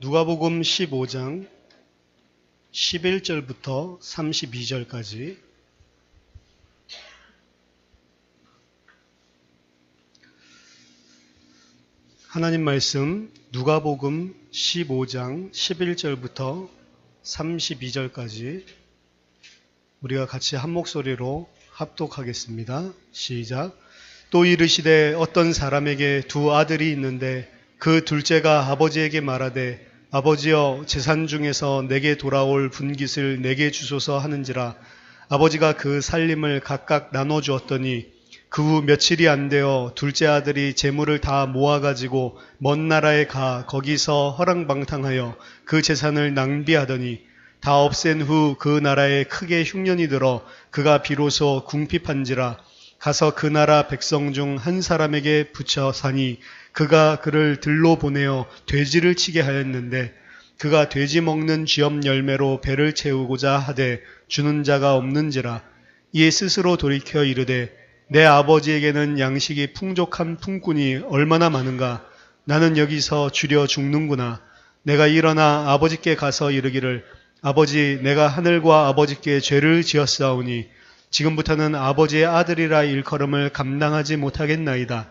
누가복음 15장 11절부터 32절까지 하나님 말씀 누가복음 15장 11절부터 32절까지 우리가 같이 한 목소리로 합독하겠습니다. 시작. 또 이르시되 어떤 사람에게 두 아들이 있는데 그 둘째가 아버지에게 말하되 아버지여 재산 중에서 내게 돌아올 분깃을 내게 주소서 하는지라. 아버지가 그 살림을 각각 나눠주었더니 그 후 며칠이 안 되어 둘째 아들이 재물을 다 모아가지고 먼 나라에 가 거기서 허랑방탕하여 그 재산을 낭비하더니 다 없앤 후 그 나라에 크게 흉년이 들어 그가 비로소 궁핍한지라. 가서 그 나라 백성 중 한 사람에게 붙여 사니 그가 그를 들로 보내어 돼지를 치게 하였는데 그가 돼지 먹는 쥐엄 열매로 배를 채우고자 하되 주는 자가 없는지라. 이에 스스로 돌이켜 이르되 내 아버지에게는 양식이 풍족한 품꾼이 얼마나 많은가. 나는 여기서 주려 죽는구나. 내가 일어나 아버지께 가서 이르기를 아버지 내가 하늘과 아버지께 죄를 지었사오니 지금부터는 아버지의 아들이라 일컬음을 감당하지 못하겠나이다.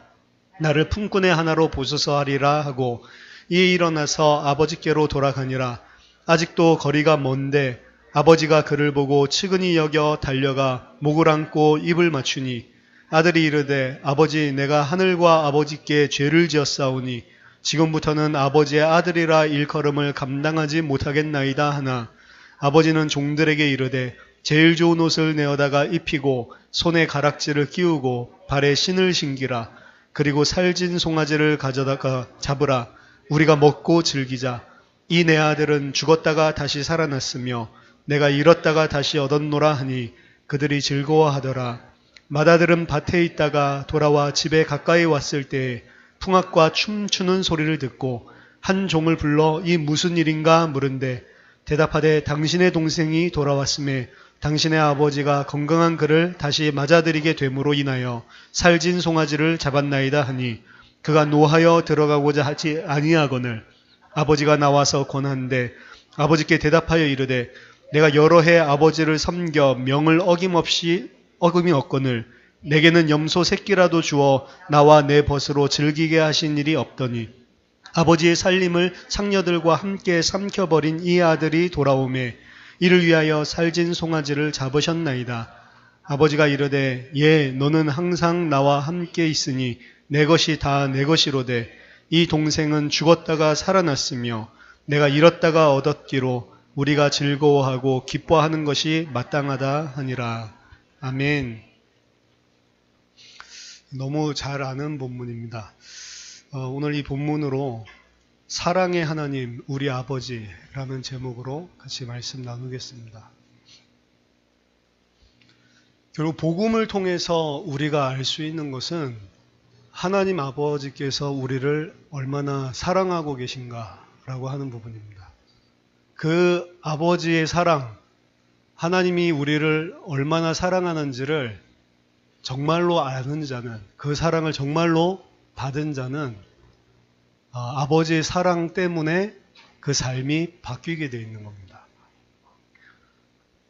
나를 품꾼의 하나로 보소서 하리라 하고 이에 일어나서 아버지께로 돌아가니라. 아직도 거리가 먼데 아버지가 그를 보고 측은히 여겨 달려가 목을 안고 입을 맞추니 아들이 이르되 아버지 내가 하늘과 아버지께 죄를 지었사오니 지금부터는 아버지의 아들이라 일컬음을 감당하지 못하겠나이다 하나 아버지는 종들에게 이르되 제일 좋은 옷을 내어다가 입히고 손에 가락지를 끼우고 발에 신을 신기라. 그리고 살진 송아지를 가져다가 잡으라. 우리가 먹고 즐기자. 이 내 아들은 죽었다가 다시 살아났으며 내가 잃었다가 다시 얻었노라 하니 그들이 즐거워하더라. 맏아들은 밭에 있다가 돌아와 집에 가까이 왔을 때에 풍악과 춤추는 소리를 듣고 한 종을 불러 이 무슨 일인가 물은데 대답하되 당신의 동생이 돌아왔음에 당신의 아버지가 건강한 그를 다시 맞아들이게 됨으로 인하여 살진 송아지를 잡았나이다 하니 그가 노하여 들어가고자 하지 아니하거늘 아버지가 나와서 권한데 아버지께 대답하여 이르되 내가 여러 해 아버지를 섬겨 명을 어김이 없거늘 내게는 염소 새끼라도 주어 나와 내 벗으로 즐기게 하신 일이 없더니 아버지의 살림을 상녀들과 함께 삼켜버린 이 아들이 돌아오매 이를 위하여 살진 송아지를 잡으셨나이다. 아버지가 이르되 너는 항상 나와 함께 있으니 내 것이 다 내 것이로되 이 동생은 죽었다가 살아났으며 내가 잃었다가 얻었기로 우리가 즐거워하고 기뻐하는 것이 마땅하다 하니라. 아멘. 너무 잘 아는 본문입니다. 오늘 이 본문으로 사랑의 하나님 우리 아버지라는 제목으로 같이 말씀 나누겠습니다. 결국 복음을 통해서 우리가 알 수 있는 것은 하나님 아버지께서 우리를 얼마나 사랑하고 계신가라고 하는 부분입니다. 그 아버지의 사랑, 하나님이 우리를 얼마나 사랑하는지를 정말로 아는 자는, 그 사랑을 정말로 받은 자는 아버지의 사랑 때문에 그 삶이 바뀌게 되어 있는 겁니다.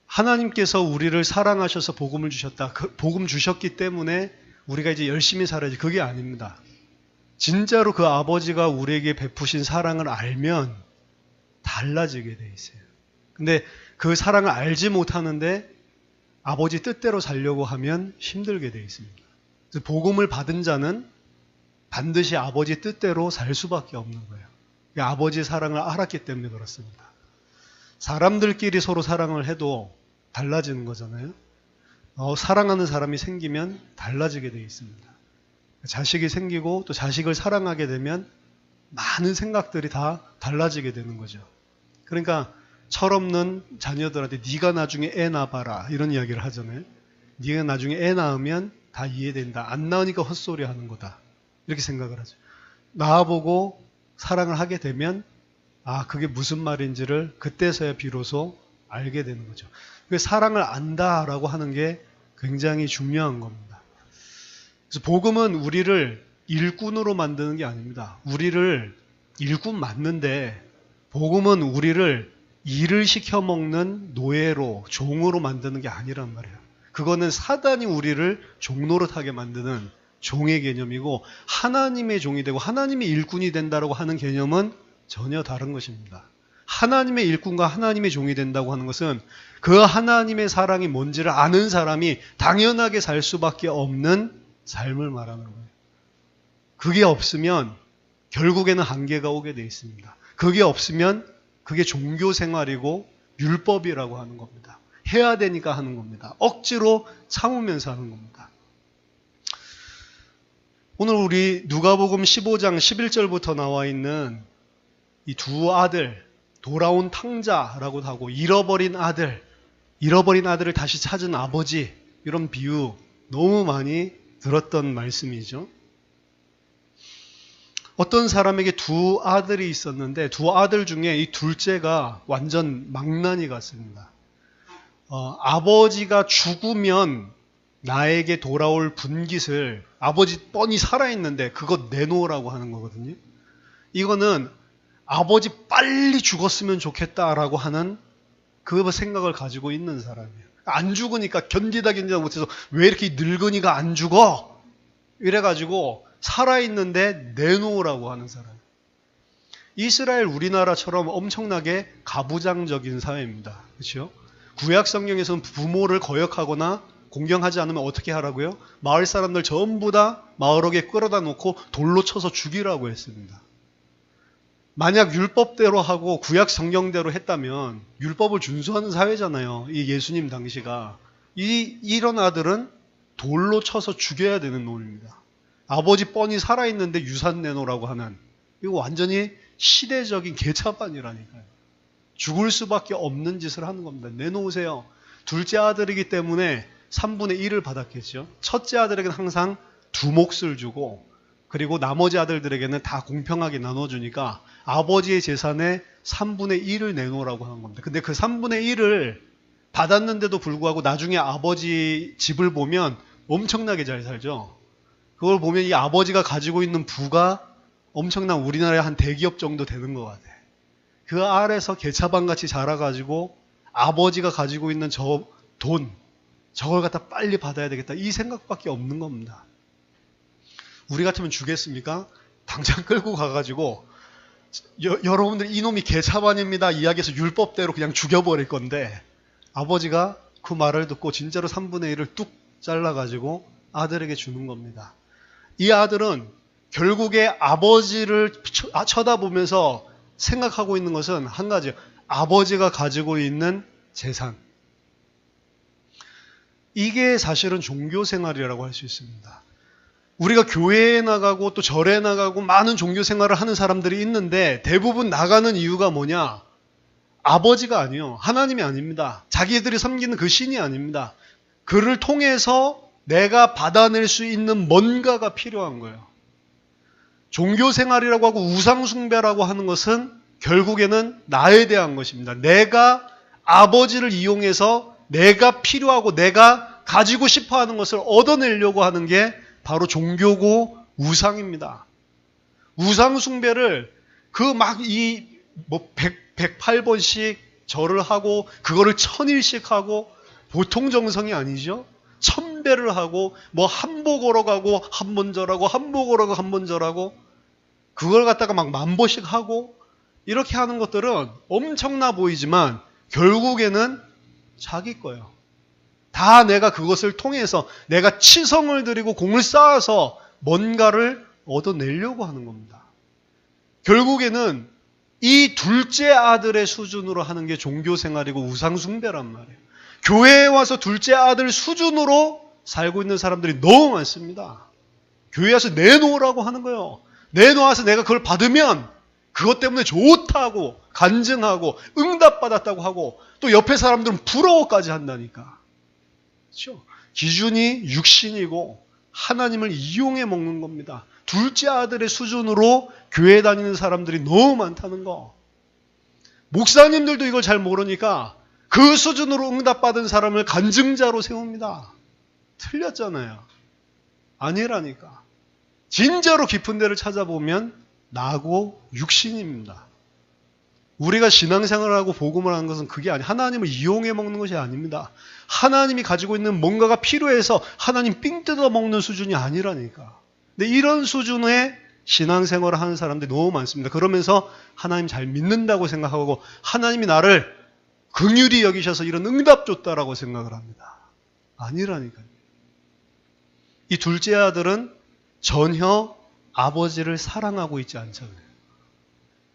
하나님께서 우리를 사랑하셔서 복음을 주셨다. 그 복음 주셨기 때문에 우리가 이제 열심히 살아야지. 그게 아닙니다. 진짜로 그 아버지가 우리에게 베푸신 사랑을 알면 달라지게 돼 있어요. 근데 그 사랑을 알지 못하는데 아버지 뜻대로 살려고 하면 힘들게 돼 있습니다. 그래서 복음을 받은 자는 반드시 아버지 뜻대로 살 수밖에 없는 거예요. 아버지의 사랑을 알았기 때문에 그렇습니다. 사람들끼리 서로 사랑을 해도 달라지는 거잖아요. 사랑하는 사람이 생기면 달라지게 돼 있습니다. 자식이 생기고 또 자식을 사랑하게 되면 많은 생각들이 다 달라지게 되는 거죠. 그러니까 철없는 자녀들한테 네가 나중에 애 낳아봐라 이런 이야기를 하잖아요. 네가 나중에 애 낳으면 다 이해된다. 안 낳으니까 헛소리 하는 거다. 이렇게 생각을 하죠. 낳아보고 사랑을 하게 되면 그게 무슨 말인지를 그때서야 비로소 알게 되는 거죠. 사랑을 안다라고 하는 게 굉장히 중요한 겁니다. 그래서 복음은 우리를 일꾼으로 만드는 게 아닙니다. 우리를 일꾼 맞는데 복음은 우리를 일을 시켜먹는 노예로, 종으로 만드는 게 아니란 말이에요. 그거는 사단이 우리를 종노릇하게 만드는 종의 개념이고, 하나님의 종이 되고 하나님의 일꾼이 된다고 하는 개념은 전혀 다른 것입니다. 하나님의 일꾼과 하나님의 종이 된다고 하는 것은 그 하나님의 사랑이 뭔지를 아는 사람이 당연하게 살 수밖에 없는 삶을 말하는 거예요. 그게 없으면 결국에는 한계가 오게 돼 있습니다. 그게 없으면 그게 종교 생활이고 율법이라고 하는 겁니다. 해야 되니까 하는 겁니다. 억지로 참으면서 하는 겁니다. 오늘 우리 누가복음 15장 11절부터 나와 있는 이 두 아들, 돌아온 탕자라고 하고 잃어버린 아들을 다시 찾은 아버지, 이런 비유 너무 많이 들었던 말씀이죠. 어떤 사람에게 두 아들이 있었는데 두 아들 중에 이 둘째가 완전 망나니 같습니다. 아버지가 죽으면 나에게 돌아올 분깃을, 아버지 뻔히 살아있는데 그거 내놓으라고 하는 거거든요. 이거는 아버지 빨리 죽었으면 좋겠다라고 하는 그 생각을 가지고 있는 사람이에요. 안 죽으니까 견디다 못해서 왜 이렇게 늙은이가 안 죽어? 이래가지고 살아있는데 내놓으라고 하는 사람. 이스라엘 우리나라처럼 엄청나게 가부장적인 사회입니다. 그렇죠? 구약 성경에서는 부모를 거역하거나 공경하지 않으면 어떻게 하라고요? 마을 사람들 전부 다 마을옥에 끌어다 놓고 돌로 쳐서 죽이라고 했습니다. 만약 율법대로 하고 구약 성경대로 했다면 율법을 준수하는 사회잖아요. 이 예수님 당시가. 이런 아들은 돌로 쳐서 죽여야 되는 놈입니다. 아버지 뻔히 살아있는데 유산 내놓으라고 하는, 이거 완전히 시대적인 개차반이라니까요. 죽을 수밖에 없는 짓을 하는 겁니다. 내놓으세요. 둘째 아들이기 때문에 3분의 1을 받았겠죠. 첫째 아들에게는 항상 2몫을 주고, 그리고 나머지 아들들에게는 다 공평하게 나눠주니까 아버지의 재산의 3분의 1을 내놓으라고 하는 겁니다. 근데 그 3분의 1을 받았는데도 불구하고 나중에 아버지 집을 보면 엄청나게 잘 살죠. 그걸 보면 이 아버지가 가지고 있는 부가 엄청난 우리나라의 한 대기업 정도 되는 것 같아요. 그 아래서 개차반같이 자라가지고 아버지가 가지고 있는 저 돈, 저걸 갖다 빨리 받아야 되겠다, 이 생각밖에 없는 겁니다. 우리 같으면 주겠습니까? 당장 끌고 가가지고 여러분들 이놈이 개차반입니다 이야기해서 율법대로 그냥 죽여버릴 건데, 아버지가 그 말을 듣고 진짜로 3분의 1을 뚝 잘라가지고 아들에게 주는 겁니다. 이 아들은 결국에 아버지를 쳐다보면서 생각하고 있는 것은 한 가지예요. 아버지가 가지고 있는 재산. 이게 사실은 종교생활이라고 할 수 있습니다. 우리가 교회에 나가고 또 절에 나가고 많은 종교생활을 하는 사람들이 있는데 대부분 나가는 이유가 뭐냐? 아버지가 아니요, 하나님이 아닙니다. 자기들이 섬기는 그 신이 아닙니다. 그를 통해서 내가 받아낼 수 있는 뭔가가 필요한 거예요. 종교생활이라고 하고 우상숭배라고 하는 것은 결국에는 나에 대한 것입니다. 내가 아버지를 이용해서 내가 필요하고 내가 가지고 싶어 하는 것을 얻어내려고 하는 게 바로 종교고 우상입니다. 우상숭배를 그 막 108번씩 절을 하고 그거를 1000일씩 하고 보통 정성이 아니죠. 1000배를 하고 뭐 한복 오러 가고 한 번 절하고 한복 오러 가고 한 번 절하고 그걸 갖다가 막 10,000번씩 하고 이렇게 하는 것들은 엄청나 보이지만 결국에는 자기 거예요. 다 내가 그것을 통해서 내가 치성을 들이고 공을 쌓아서 뭔가를 얻어내려고 하는 겁니다. 결국에는 이 둘째 아들의 수준으로 하는 게 종교생활이고 우상숭배란 말이에요. 교회에 와서 둘째 아들 수준으로 살고 있는 사람들이 너무 많습니다. 교회에 와서 내놓으라고 하는 거예요. 내놓아서 내가 그걸 받으면 그것 때문에 좋다고 간증하고 응답받았다고 하고 또 옆에 사람들은 부러워까지 한다니까. 그렇죠? 기준이 육신이고 하나님을 이용해 먹는 겁니다. 둘째 아들의 수준으로 교회 다니는 사람들이 너무 많다는 거. 목사님들도 이걸 잘 모르니까 그 수준으로 응답받은 사람을 간증자로 세웁니다. 틀렸잖아요. 아니라니까. 진짜로 깊은 데를 찾아보면 나고 육신입니다. 우리가 신앙생활을 하고 복음을 하는 것은 그게 아니에요. 하나님을 이용해 먹는 것이 아닙니다. 하나님이 가지고 있는 뭔가가 필요해서 하나님 삥 뜯어 먹는 수준이 아니라니까. 근데 이런 수준의 신앙생활을 하는 사람들이 너무 많습니다. 그러면서 하나님 잘 믿는다고 생각하고 하나님이 나를 긍휼히 여기셔서 이런 응답 줬다라고 생각을 합니다. 아니라니까요. 이 둘째 아들은 전혀 아버지를 사랑하고 있지 않잖아요.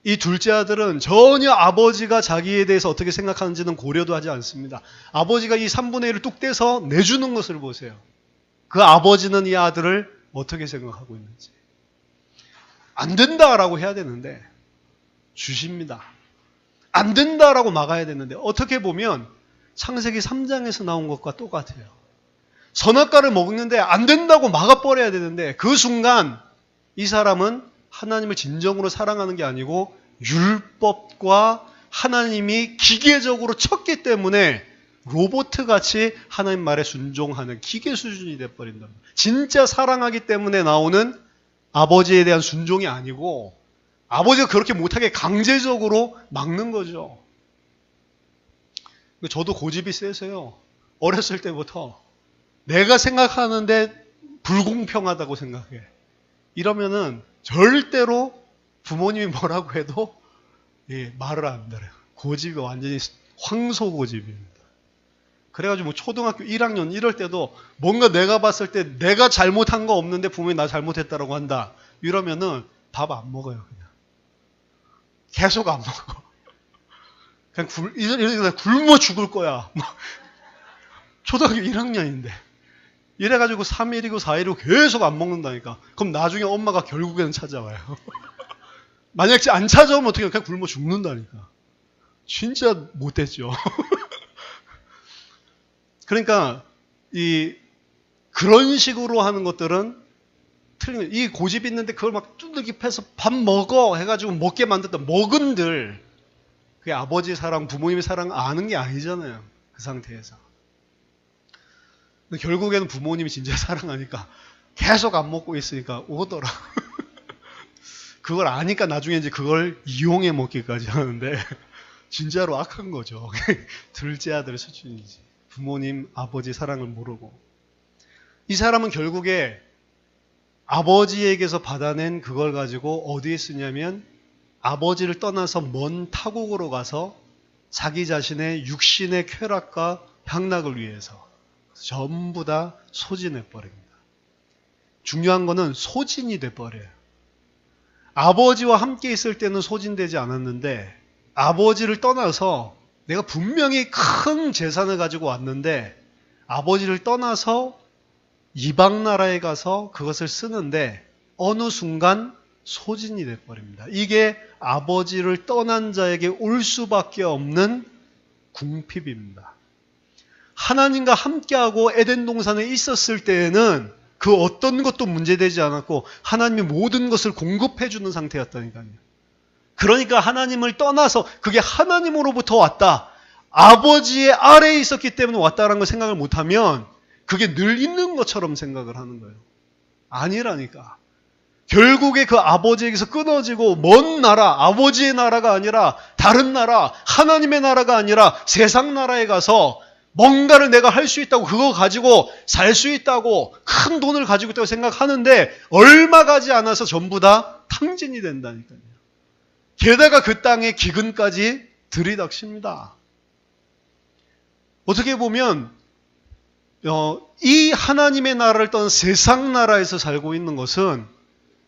이 둘째 아들은 전혀 아버지가 자기에 대해서 어떻게 생각하는지는 고려도 하지 않습니다. 아버지가 이 3분의 1을 뚝 떼서 내주는 것을 보세요. 그 아버지는 이 아들을 어떻게 생각하고 있는지. 안 된다라고 해야 되는데 주십니다. 안 된다라고 막아야 되는데 어떻게 보면 창세기 3장에서 나온 것과 똑같아요. 선악과를 먹는데 안 된다고 막아버려야 되는데 그 순간 이 사람은 하나님을 진정으로 사랑하는 게 아니고 율법과 하나님이 기계적으로 쳤기 때문에 로봇같이 하나님 말에 순종하는 기계 수준이 돼버린다. 진짜 사랑하기 때문에 나오는 아버지에 대한 순종이 아니고 아버지가 그렇게 못하게 강제적으로 막는 거죠. 저도 고집이 세서요. 어렸을 때부터 내가 생각하는데 불공평하다고 생각해. 이러면은 절대로 부모님이 뭐라고 해도 말을 안 들어요. 고집이 완전히 황소 고집입니다. 그래가지고 뭐 초등학교 1학년 이럴 때도 뭔가 내가 봤을 때 내가 잘못한 거 없는데 부모님이 나 잘못했다라고 한다. 이러면은 밥 안 먹어요. 그냥. 계속 안 먹어. 그냥 이러다 굶어 죽을 거야. 초등학교 1학년인데. 이래가지고 3일이고 4일이고 계속 안 먹는다니까. 그럼 나중에 엄마가 결국에는 찾아와요. 만약 안 찾아오면 어떻게 해요? 그냥 굶어 죽는다니까. 진짜 못됐죠. 그러니까 그런 식으로 하는 것들은 틀린 거예요. 이 고집 있는데 그걸 막 두들기 패서 밥 먹어 해가지고 먹게 만들었다. 먹은들 그게 아버지 사랑, 부모님의 사랑 아는 게 아니잖아요. 그 상태에서. 결국에는 부모님이 진짜 사랑하니까 계속 안 먹고 있으니까 오더라. 그걸 아니까 나중에 이제 그걸 이용해 먹기까지 하는데 진짜로 악한 거죠. 둘째 아들 수준이지. 부모님, 아버지 사랑을 모르고. 이 사람은 결국에 아버지에게서 받아낸 그걸 가지고 어디에 쓰냐면 아버지를 떠나서 먼 타국으로 가서 자기 자신의 육신의 쾌락과 향락을 위해서 전부 다 소진해버립니다. 중요한 거는 소진이 돼버려요. 아버지와 함께 있을 때는 소진되지 않았는데 아버지를 떠나서 내가 분명히 큰 재산을 가지고 왔는데 아버지를 떠나서 이방 나라에 가서 그것을 쓰는데 어느 순간 소진이 돼버립니다. 이게 아버지를 떠난 자에게 올 수밖에 없는 궁핍입니다. 하나님과 함께하고 에덴 동산에 있었을 때에는 그 어떤 것도 문제되지 않았고 하나님이 모든 것을 공급해 주는 상태였다니까요. 그러니까 하나님을 떠나서 그게 하나님으로부터 왔다. 아버지의 아래에 있었기 때문에 왔다라는 걸 생각을 못하면 그게 늘 있는 것처럼 생각을 하는 거예요. 아니라니까. 결국에 그 아버지에게서 끊어지고 먼 나라, 아버지의 나라가 아니라 다른 나라, 하나님의 나라가 아니라 세상 나라에 가서 뭔가를 내가 할 수 있다고 그거 가지고 살 수 있다고 큰 돈을 가지고 있다고 생각하는데 얼마 가지 않아서 전부 다 탕진이 된다니까요. 게다가 그 땅에 기근까지 들이닥칩니다. 어떻게 보면 이 하나님의 나라를 떠난 세상 나라에서 살고 있는 것은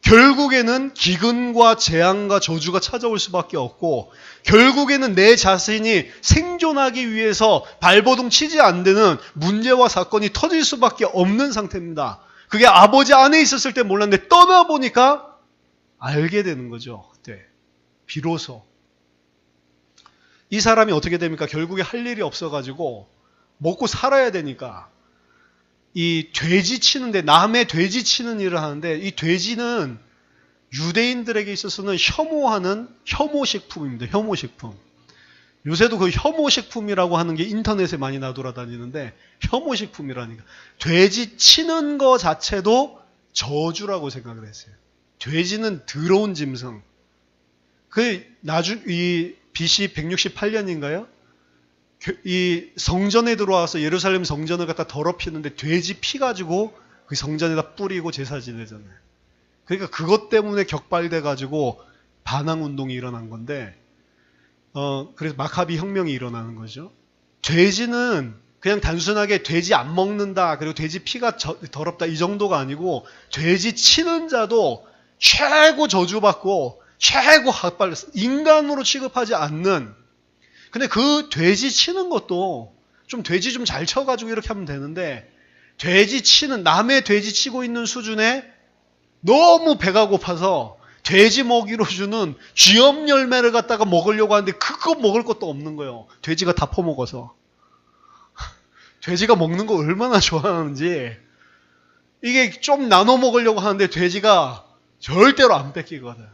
결국에는 기근과 재앙과 저주가 찾아올 수밖에 없고 결국에는 내 자신이 생존하기 위해서 발버둥 치지 않는 문제와 사건이 터질 수밖에 없는 상태입니다. 그게 아버지 안에 있었을 때 몰랐는데 떠나보니까 알게 되는 거죠. 그때 비로소. 이 사람이 어떻게 됩니까? 결국에 할 일이 없어가지고 먹고 살아야 되니까 이 돼지 치는데 남의 돼지 치는 일을 하는데 이 돼지는 유대인들에게 있어서는 혐오하는 혐오식품입니다. 혐오식품. 요새도 그 혐오식품이라고 하는 게 인터넷에 많이 나돌아다니는데 혐오식품이라니까. 돼지 치는 거 자체도 저주라고 생각을 했어요. 돼지는 더러운 짐승. 이 BC 168년인가요? 이 성전에 들어와서 예루살렘 성전을 갖다 더럽히는데 돼지 피 가지고 그 성전에다 뿌리고 제사 지내잖아요. 그러니까 그것 때문에 격발돼 가지고 반항 운동이 일어난 건데, 그래서 마카비 혁명이 일어나는 거죠. 돼지는 그냥 단순하게 돼지 안 먹는다, 그리고 돼지 피가 더럽다 이 정도가 아니고, 돼지 치는 자도 최고 저주받고 최고 학발, 인간으로 취급하지 않는. 근데 그 돼지 치는 것도 좀 돼지 좀 잘 쳐가지고 이렇게 하면 되는데, 돼지 치는, 남의 돼지 치고 있는 수준에 너무 배가 고파서 돼지 먹이로 주는 쥐염 열매를 갖다가 먹으려고 하는데 그거 먹을 것도 없는 거예요. 돼지가 다 퍼먹어서. 돼지가 먹는 거 얼마나 좋아하는지. 이게 좀 나눠 먹으려고 하는데 돼지가 절대로 안 뺏기거든.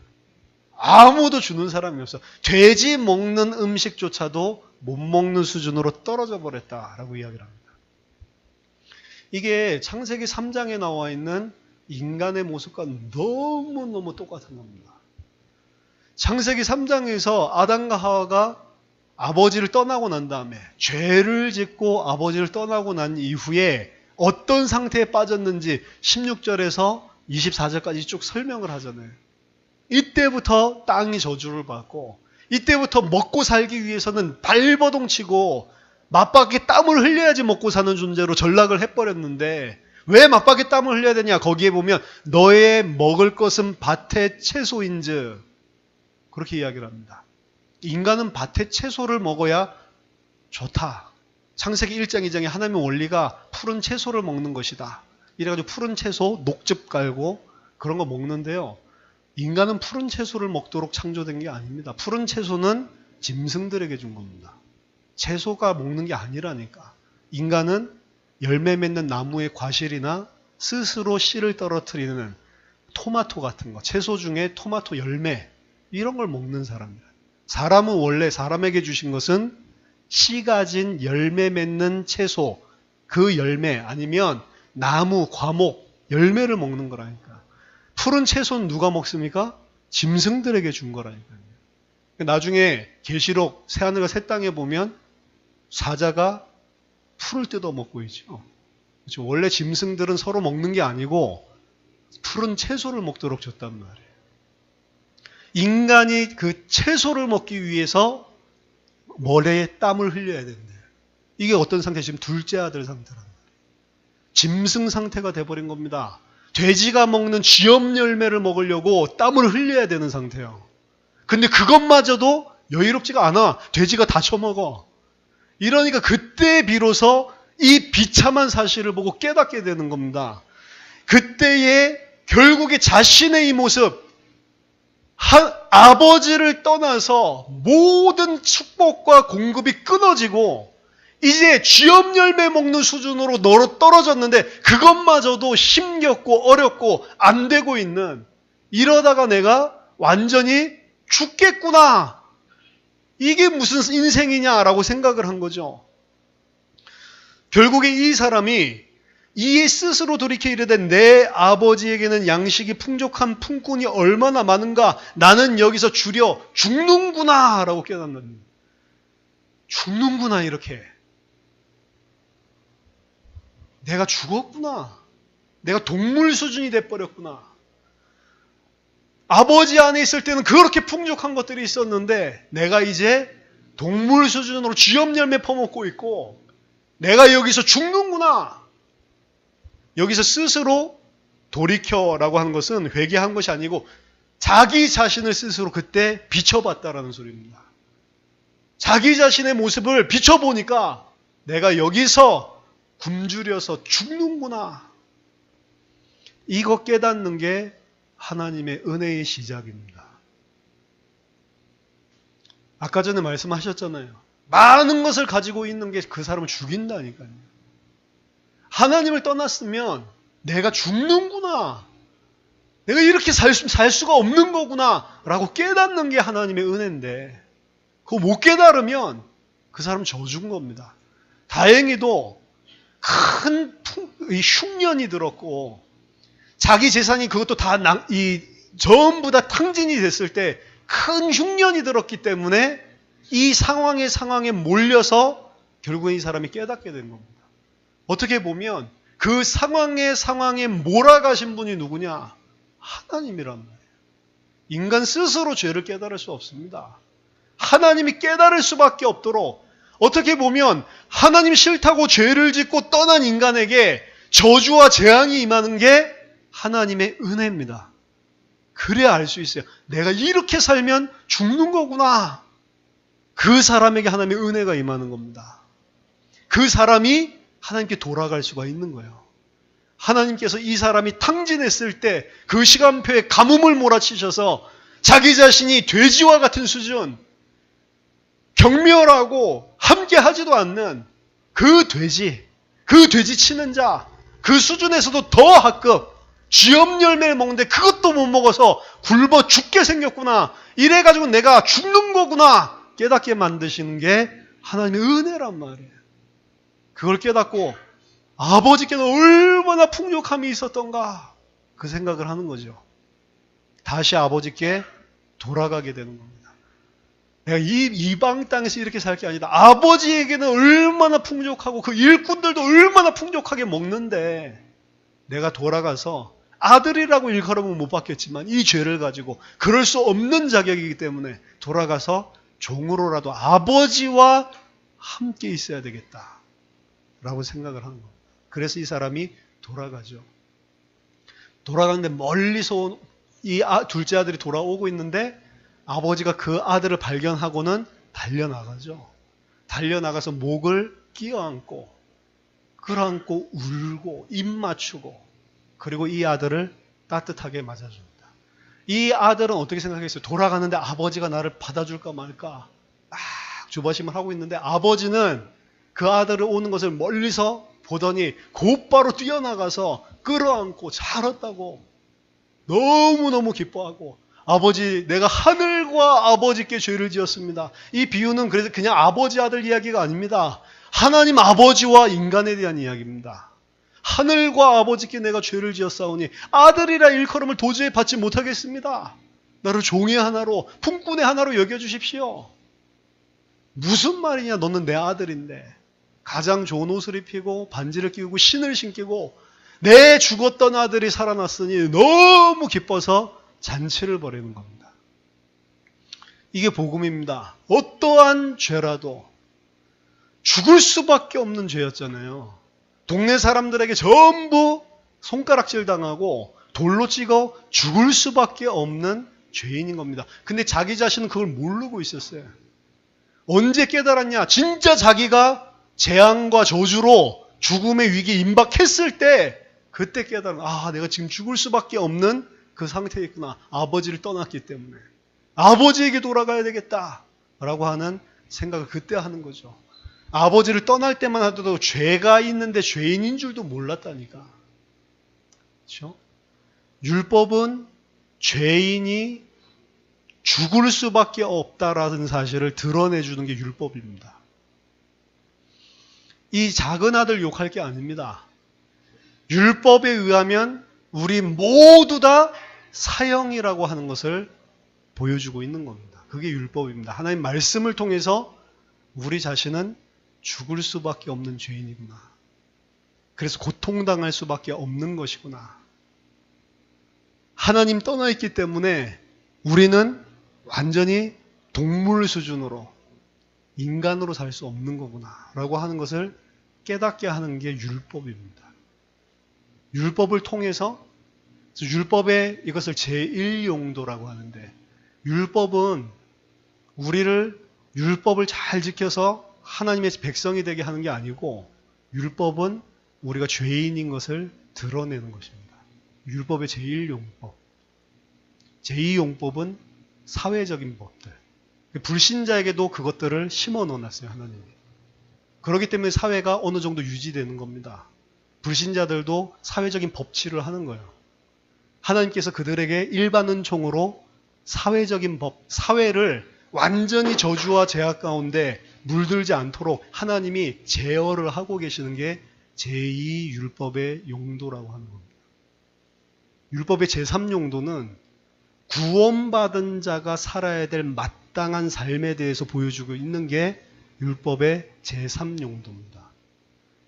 아무도 주는 사람이 없어. 돼지 먹는 음식조차도 못 먹는 수준으로 떨어져 버렸다라고 이야기를 합니다. 이게 창세기 3장에 나와 있는 인간의 모습과 너무너무 똑같은 겁니다. 창세기 3장에서 아담과 하와가 아버지를 떠나고 난 다음에, 죄를 짓고 아버지를 떠나고 난 이후에 어떤 상태에 빠졌는지 16절에서 24절까지 쭉 설명을 하잖아요. 이때부터 땅이 저주를 받고, 이때부터 먹고 살기 위해서는 발버둥 치고 맞박에 땀을 흘려야지 먹고 사는 존재로 전락을 해버렸는데, 왜 맞박에 땀을 흘려야 되냐? 거기에 보면 너의 먹을 것은 밭의 채소인즉, 그렇게 이야기를 합니다. 인간은 밭의 채소를 먹어야 좋다. 창세기 1장 2장에 하나님의 원리가 푸른 채소를 먹는 것이다. 이래가지고 푸른 채소, 녹즙 깔고 그런 거 먹는데요. 인간은 푸른 채소를 먹도록 창조된 게 아닙니다. 푸른 채소는 짐승들에게 준 겁니다. 채소가 먹는 게 아니라니까. 인간은 열매 맺는 나무의 과실이나 스스로 씨를 떨어뜨리는 토마토 같은 거, 채소 중에 토마토 열매, 이런 걸 먹는 사람이에요. 사람은 원래 사람에게 주신 것은 씨 가진 열매 맺는 채소, 그 열매 아니면 나무, 과목, 열매를 먹는 거라니까. 푸른 채소는 누가 먹습니까? 짐승들에게 준 거라니까요. 나중에 계시록 새하늘과 새 땅에 보면 사자가 풀을 뜯어 먹고 있죠. 그렇죠? 원래 짐승들은 서로 먹는 게 아니고 푸른 채소를 먹도록 줬단 말이에요. 인간이 그 채소를 먹기 위해서 머리에 땀을 흘려야 된대요. 이게 어떤 상태? 지금 둘째 아들 상태란 말이에요. 짐승 상태가 돼버린 겁니다. 돼지가 먹는 쥐염 열매를 먹으려고 땀을 흘려야 되는 상태예요. 근데 그것마저도 여유롭지가 않아. 돼지가 다 처먹어. 이러니까 그때 비로소 이 비참한 사실을 보고 깨닫게 되는 겁니다. 그때에 결국에 자신의 이 모습, 아버지를 떠나서 모든 축복과 공급이 끊어지고 이제 쥐염 열매 먹는 수준으로 떨어졌는데 그것마저도 힘겹고 어렵고 안 되고 있는, 이러다가 내가 완전히 죽겠구나, 이게 무슨 인생이냐라고 생각을 한 거죠. 결국에 이 사람이 이에 스스로 돌이켜 이르되 내 아버지에게는 양식이 풍족한 품꾼이 얼마나 많은가, 나는 여기서 주려 죽는구나 라고 깨닫는, 죽는구나, 이렇게 내가 죽었구나, 내가 동물 수준이 돼버렸구나. 아버지 안에 있을 때는 그렇게 풍족한 것들이 있었는데 내가 이제 동물 수준으로 쥐염 열매 퍼먹고 있고 내가 여기서 죽는구나. 여기서 스스로 돌이켜라고 하는 것은 회개한 것이 아니고 자기 자신을 스스로 그때 비춰봤다라는 소리입니다. 자기 자신의 모습을 비춰보니까 내가 여기서 굶주려서 죽는구나. 이거 깨닫는 게 하나님의 은혜의 시작입니다. 아까 전에 말씀하셨잖아요. 많은 것을 가지고 있는 게 그 사람을 죽인다니까요. 하나님을 떠났으면 내가 죽는구나, 내가 이렇게 살 수가 없는 거구나 라고 깨닫는 게 하나님의 은혜인데, 그거 못 깨달으면 그 사람은 저주인 겁니다. 다행히도 큰 흉년이 들었고 자기 재산이 그것도 다 전부 다 탕진이 됐을 때 큰 흉년이 들었기 때문에 이 상황에 몰려서 결국은 이 사람이 깨닫게 된 겁니다. 어떻게 보면 그 상황에 몰아가신 분이 누구냐? 하나님이란 말이에요. 인간 스스로 죄를 깨달을 수 없습니다. 하나님이 깨달을 수밖에 없도록, 어떻게 보면 하나님 싫다고 죄를 짓고 떠난 인간에게 저주와 재앙이 임하는 게 하나님의 은혜입니다. 그래야 알 수 있어요. 내가 이렇게 살면 죽는 거구나. 그 사람에게 하나님의 은혜가 임하는 겁니다. 그 사람이 하나님께 돌아갈 수가 있는 거예요. 하나님께서 이 사람이 탕진했을 때 그 시간표에 가뭄을 몰아치셔서 자기 자신이 돼지와 같은 수준, 경멸하고 함께 하지도 않는 그 돼지 치는 자, 그 수준에서도 더 하급, 쥐염 열매를 먹는데 그것도 못 먹어서 굶어 죽게 생겼구나. 이래가지고 내가 죽는 거구나. 깨닫게 만드시는 게 하나님의 은혜란 말이에요. 그걸 깨닫고 아버지께는 얼마나 풍족함이 있었던가 그 생각을 하는 거죠. 다시 아버지께 돌아가게 되는 겁니다. 내가 이 이방 땅에서 이렇게 살 게 아니다. 아버지에게는 얼마나 풍족하고 그 일꾼들도 얼마나 풍족하게 먹는데 내가 돌아가서 아들이라고 일컬음은 못 받겠지만 이 죄를 가지고 그럴 수 없는 자격이기 때문에 돌아가서 종으로라도 아버지와 함께 있어야 되겠다 라고 생각을 하는 겁니다. 그래서 이 사람이 돌아가죠. 돌아가는데 멀리서 온 이 둘째 아들이 돌아오고 있는데 아버지가 그 아들을 발견하고는 달려나가죠. 달려나가서 목을 끼어안고 끌어안고 울고 입 맞추고 그리고 이 아들을 따뜻하게 맞아줍니다. 이 아들은 어떻게 생각했어요? 돌아가는데 아버지가 나를 받아줄까 말까 막 조바심을 하고 있는데 아버지는 그 아들을 오는 것을 멀리서 보더니 곧바로 뛰어나가서 끌어안고 잘 왔다고 너무너무 기뻐하고 아버지 내가 하늘과 아버지께 죄를 지었습니다. 이 비유는 그래서 그냥 아버지 아들 이야기가 아닙니다. 하나님 아버지와 인간에 대한 이야기입니다. 하늘과 아버지께 내가 죄를 지었사오니 아들이라 일컬음을 도저히 받지 못하겠습니다. 나를 종의 하나로 품꾼의 하나로 여겨주십시오. 무슨 말이냐 너는 내 아들인데 가장 좋은 옷을 입히고 반지를 끼우고 신을 신기고 내 죽었던 아들이 살아났으니 너무 기뻐서 잔치를 벌이는 겁니다. 이게 복음입니다. 어떠한 죄라도 죽을 수밖에 없는 죄였잖아요. 동네 사람들에게 전부 손가락질 당하고 돌로 찍어 죽을 수밖에 없는 죄인인 겁니다. 근데 자기 자신은 그걸 모르고 있었어요. 언제 깨달았냐? 진짜 자기가 재앙과 저주로 죽음의 위기에 임박했을 때 그때 깨달은 내가 지금 죽을 수밖에 없는 그 상태에 있구나. 아버지를 떠났기 때문에. 아버지에게 돌아가야 되겠다라고 하는 생각을 그때 하는 거죠. 아버지를 떠날 때만 하더라도 죄가 있는데 죄인인 줄도 몰랐다니까. 그렇죠? 율법은 죄인이 죽을 수밖에 없다라는 사실을 드러내주는 게 율법입니다. 이 작은 아들 욕할 게 아닙니다. 율법에 의하면 우리 모두 다 사형이라고 하는 것을 보여주고 있는 겁니다. 그게 율법입니다. 하나님 말씀을 통해서 우리 자신은 죽을 수밖에 없는 죄인이구나. 그래서 고통당할 수밖에 없는 것이구나. 하나님 떠나 있기 때문에 우리는 완전히 동물 수준으로 인간으로 살 수 없는 거구나 라고 하는 것을 깨닫게 하는 게 율법입니다. 율법을 통해서 율법의 이것을 제1용도라고 하는데 율법은 우리를 율법을 잘 지켜서 하나님의 백성이 되게 하는 게 아니고 율법은 우리가 죄인인 것을 드러내는 것입니다. 율법의 제1용법. 제2용법은 사회적인 법들. 불신자에게도 그것들을 심어 넣어놨어요, 하나님이. 그렇기 때문에 사회가 어느 정도 유지되는 겁니다. 불신자들도 사회적인 법치를 하는 거예요. 하나님께서 그들에게 일반 은총으로 사회적인 법, 사회를 완전히 저주와 제약 가운데 물들지 않도록 하나님이 제어를 하고 계시는 게 제2율법의 용도라고 하는 겁니다. 율법의 제3용도는 구원받은 자가 살아야 될 마땅한 삶에 대해서 보여주고 있는 게 율법의 제3용도입니다.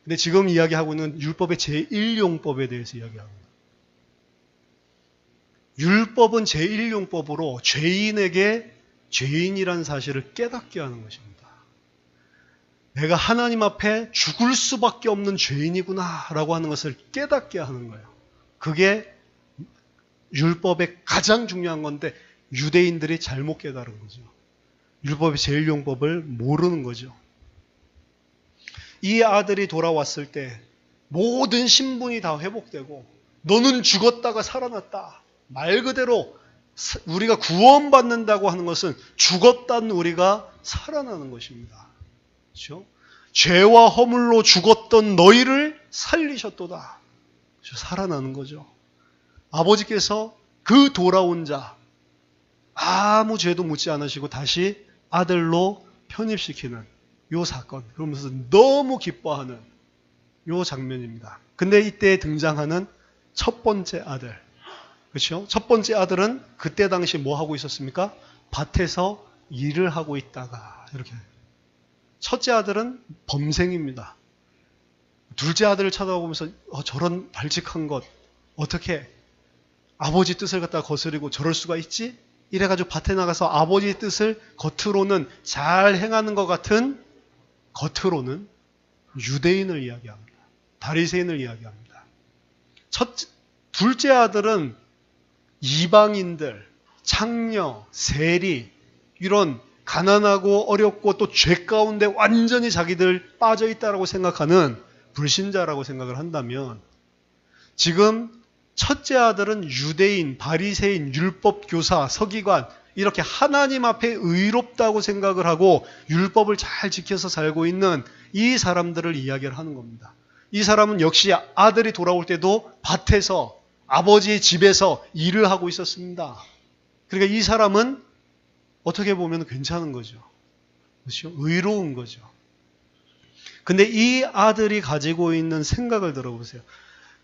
근데 지금 이야기하고 있는 율법의 제1용법에 대해서 이야기합니다. 율법은 제1용법으로 죄인에게 죄인이란 사실을 깨닫게 하는 것입니다. 내가 하나님 앞에 죽을 수밖에 없는 죄인이구나 라고 하는 것을 깨닫게 하는 거예요. 그게 율법의 가장 중요한 건데 유대인들이 잘못 깨달은 거죠. 율법의 제1용법을 모르는 거죠. 이 아들이 돌아왔을 때 모든 신분이 다 회복되고 너는 죽었다가 살아났다. 말 그대로 우리가 구원받는다고 하는 것은 죽었다는 우리가 살아나는 것입니다. 그렇죠? 죄와 허물로 죽었던 너희를 살리셨도다. 그렇죠? 살아나는 거죠. 아버지께서 그 돌아온 자 아무 죄도 묻지 않으시고 다시 아들로 편입시키는 요 사건, 그러면서 너무 기뻐하는 요 장면입니다. 근데 이때 등장하는 첫 번째 아들, 그렇죠? 첫 번째 아들은 그때 당시 뭐 하고 있었습니까? 밭에서 일을 하고 있다가 이렇게. 첫째 아들은 범생입니다. 둘째 아들을 쳐다보면서 저런 발칙한 것 어떻게 아버지 뜻을 갖다 거스리고 저럴 수가 있지? 이래가지고 밭에 나가서 아버지의 뜻을 겉으로는 잘 행하는 것 같은 겉으로는 유대인을 이야기합니다. 바리새인을 이야기합니다. 둘째 아들은 이방인들, 창녀, 세리 이런 가난하고 어렵고 또 죄 가운데 완전히 자기들 빠져 있다라고 생각하는 불신자라고 생각을 한다면 지금 첫째 아들은 유대인, 바리새인, 율법교사, 서기관 이렇게 하나님 앞에 의롭다고 생각을 하고 율법을 잘 지켜서 살고 있는 이 사람들을 이야기를 하는 겁니다. 이 사람은 역시 아들이 돌아올 때도 밭에서 아버지의 집에서 일을 하고 있었습니다. 그러니까 이 사람은 어떻게 보면 괜찮은 거죠. 그렇죠? 의로운 거죠. 근데 이 아들이 가지고 있는 생각을 들어보세요.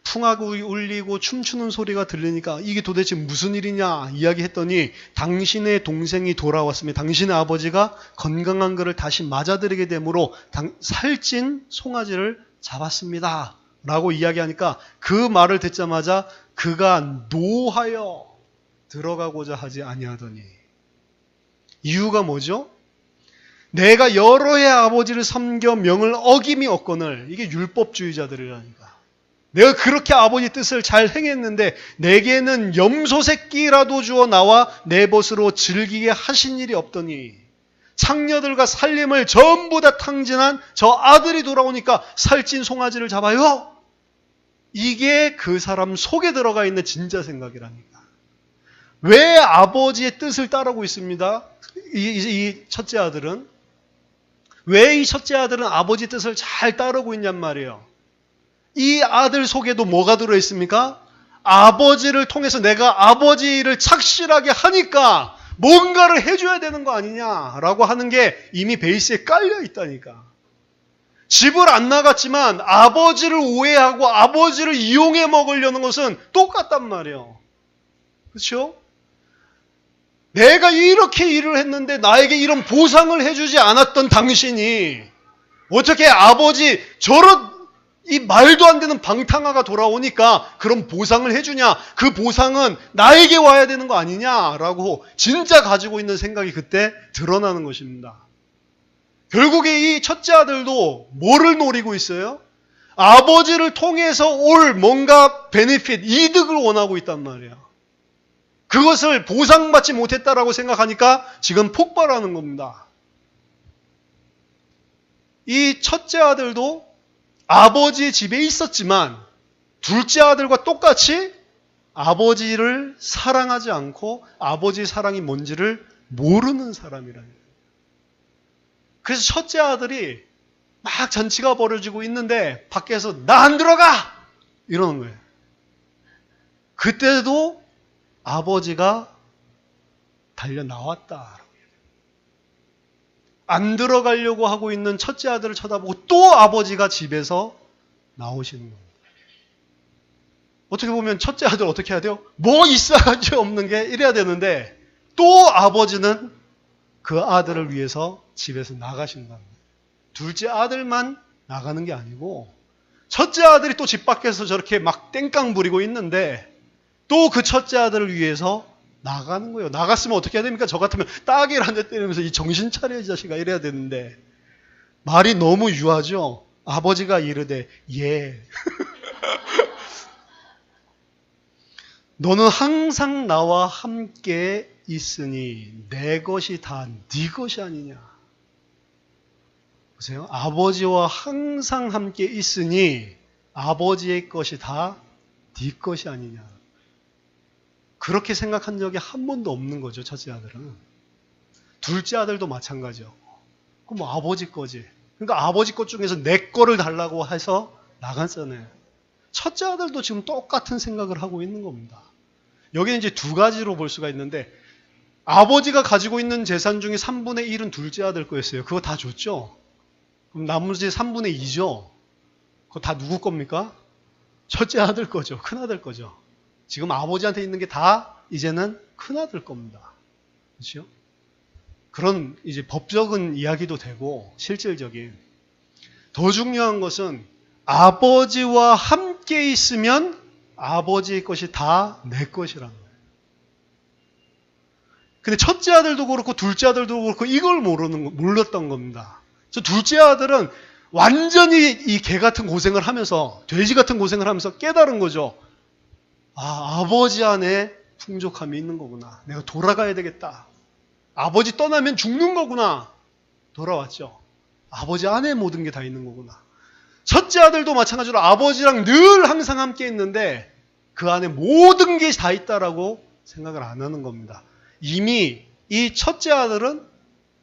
풍악이 울리고 춤추는 소리가 들리니까 이게 도대체 무슨 일이냐 이야기했더니 당신의 동생이 돌아왔으면 당신의 아버지가 건강한 것을 다시 맞아들이게 되므로 살찐 송아지를 잡았습니다. 라고 이야기하니까 그 말을 듣자마자 그가 노하여 들어가고자 하지 아니하더니 이유가 뭐죠? 내가 여러 해 아버지를 섬겨 명을 어김이 없거늘 이게 율법주의자들이라니까. 내가 그렇게 아버지 뜻을 잘 행했는데 내게는 염소 새끼라도 주어 나와 내 벗으로 즐기게 하신 일이 없더니 창녀들과 살림을 전부 다 탕진한 저 아들이 돌아오니까 살찐 송아지를 잡아요? 이게 그 사람 속에 들어가 있는 진짜 생각이라니까. 왜 아버지의 뜻을 따르고 있습니다? 이 첫째 아들은 왜 이 첫째 아들은 아버지 뜻을 잘 따르고 있냔 말이에요. 이 아들 속에도 뭐가 들어있습니까? 아버지를 통해서 내가 아버지를 착실하게 하니까 뭔가를 해줘야 되는 거 아니냐라고 하는 게 이미 베이스에 깔려 있다니까. 집을 안 나갔지만 아버지를 오해하고 아버지를 이용해 먹으려는 것은 똑같단 말이에요. 그렇죠? 내가 이렇게 일을 했는데 나에게 이런 보상을 해주지 않았던 당신이 어떻게 아버지 저런 이 말도 안 되는 방탕아가 돌아오니까 그런 보상을 해주냐? 그 보상은 나에게 와야 되는 거 아니냐라고 진짜 가지고 있는 생각이 그때 드러나는 것입니다. 결국에 이 첫째 아들도 뭐를 노리고 있어요? 아버지를 통해서 올 뭔가 베네핏, 이득을 원하고 있단 말이에요. 그것을 보상받지 못했다라고 생각하니까 지금 폭발하는 겁니다. 이 첫째 아들도 아버지의 집에 있었지만 둘째 아들과 똑같이 아버지를 사랑하지 않고 아버지의 사랑이 뭔지를 모르는 사람이라는 거예요. 그래서 첫째 아들이 막 잔치가 벌어지고 있는데 밖에서 나 안 들어가! 이러는 거예요. 그때도 아버지가 달려 나왔다. 안 들어가려고 하고 있는 첫째 아들을 쳐다보고 또 아버지가 집에서 나오시는 겁니다. 어떻게 보면 첫째 아들 어떻게 해야 돼요? 뭐 있어야지 없는 게 이래야 되는데 또 아버지는 그 아들을 위해서 집에서 나가신다는 거예요. 둘째 아들만 나가는 게 아니고 첫째 아들이 또 집 밖에서 저렇게 막 땡깡 부리고 있는데 또 그 첫째 아들을 위해서 나가는 거예요. 나갔으면 어떻게 해야 됩니까? 저 같으면 따귀를 한 대 때리면서 이 정신 차려 이 자식아 이래야 되는데 말이 너무 유하죠. 아버지가 이르되 예. 너는 항상 나와 함께 있으니 내 것이 다 네 것이 아니냐. 보세요. 아버지와 항상 함께 있으니 아버지의 것이 다 네 것이 아니냐. 그렇게 생각한 적이 한 번도 없는 거죠. 첫째 아들은. 둘째 아들도 마찬가지요. 그럼 뭐 아버지 거지. 그러니까 아버지 것 중에서 내 거를 달라고 해서 나갔잖아요. 첫째 아들도 지금 똑같은 생각을 하고 있는 겁니다. 여기는 이제 두 가지로 볼 수가 있는데 아버지가 가지고 있는 재산 중에 3분의 1은 둘째 아들 거였어요. 그거 다 줬죠? 그럼 나머지 3분의 2죠? 그거 다 누구 겁니까? 첫째 아들 거죠. 큰아들 거죠. 지금 아버지한테 있는 게 다 이제는 큰아들 겁니다. 그렇죠? 그런 이제 법적인 이야기도 되고 실질적인. 더 중요한 것은 아버지와 함께 있으면 아버지의 것이 다 내 것이라는 거예요. 근데 첫째 아들도 그렇고 둘째 아들도 그렇고 이걸 몰랐던 겁니다. 저 둘째 아들은 완전히 이 개 같은 고생을 하면서 돼지 같은 고생을 하면서 깨달은 거죠. 아, 아버지 안에 풍족함이 있는 거구나. 내가 돌아가야 되겠다. 아버지 떠나면 죽는 거구나. 돌아왔죠. 아버지 안에 모든 게 다 있는 거구나. 첫째 아들도 마찬가지로 아버지랑 늘 항상 함께 있는데 그 안에 모든 게 다 있다라고 생각을 안 하는 겁니다. 이미 이 첫째 아들은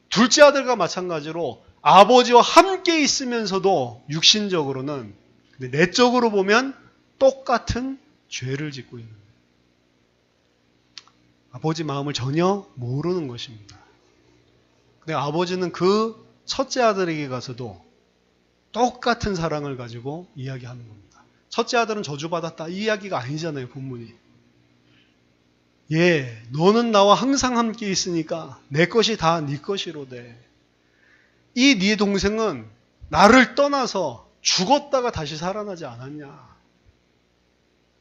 둘째 아들과 마찬가지로 아버지와 함께 있으면서도 육신적으로는 근데 내적으로 보면 똑같은 죄를 짓고 있는 거예요. 아버지 마음을 전혀 모르는 것입니다. 근데 아버지는 그 첫째 아들에게 가서도 똑같은 사랑을 가지고 이야기하는 겁니다. 첫째 아들은 저주받았다. 이 이야기가 아니잖아요, 본문이. 예, 너는 나와 항상 함께 있으니까 내 것이 다 네 것이로되. 이 네 동생은 나를 떠나서 죽었다가 다시 살아나지 않았냐.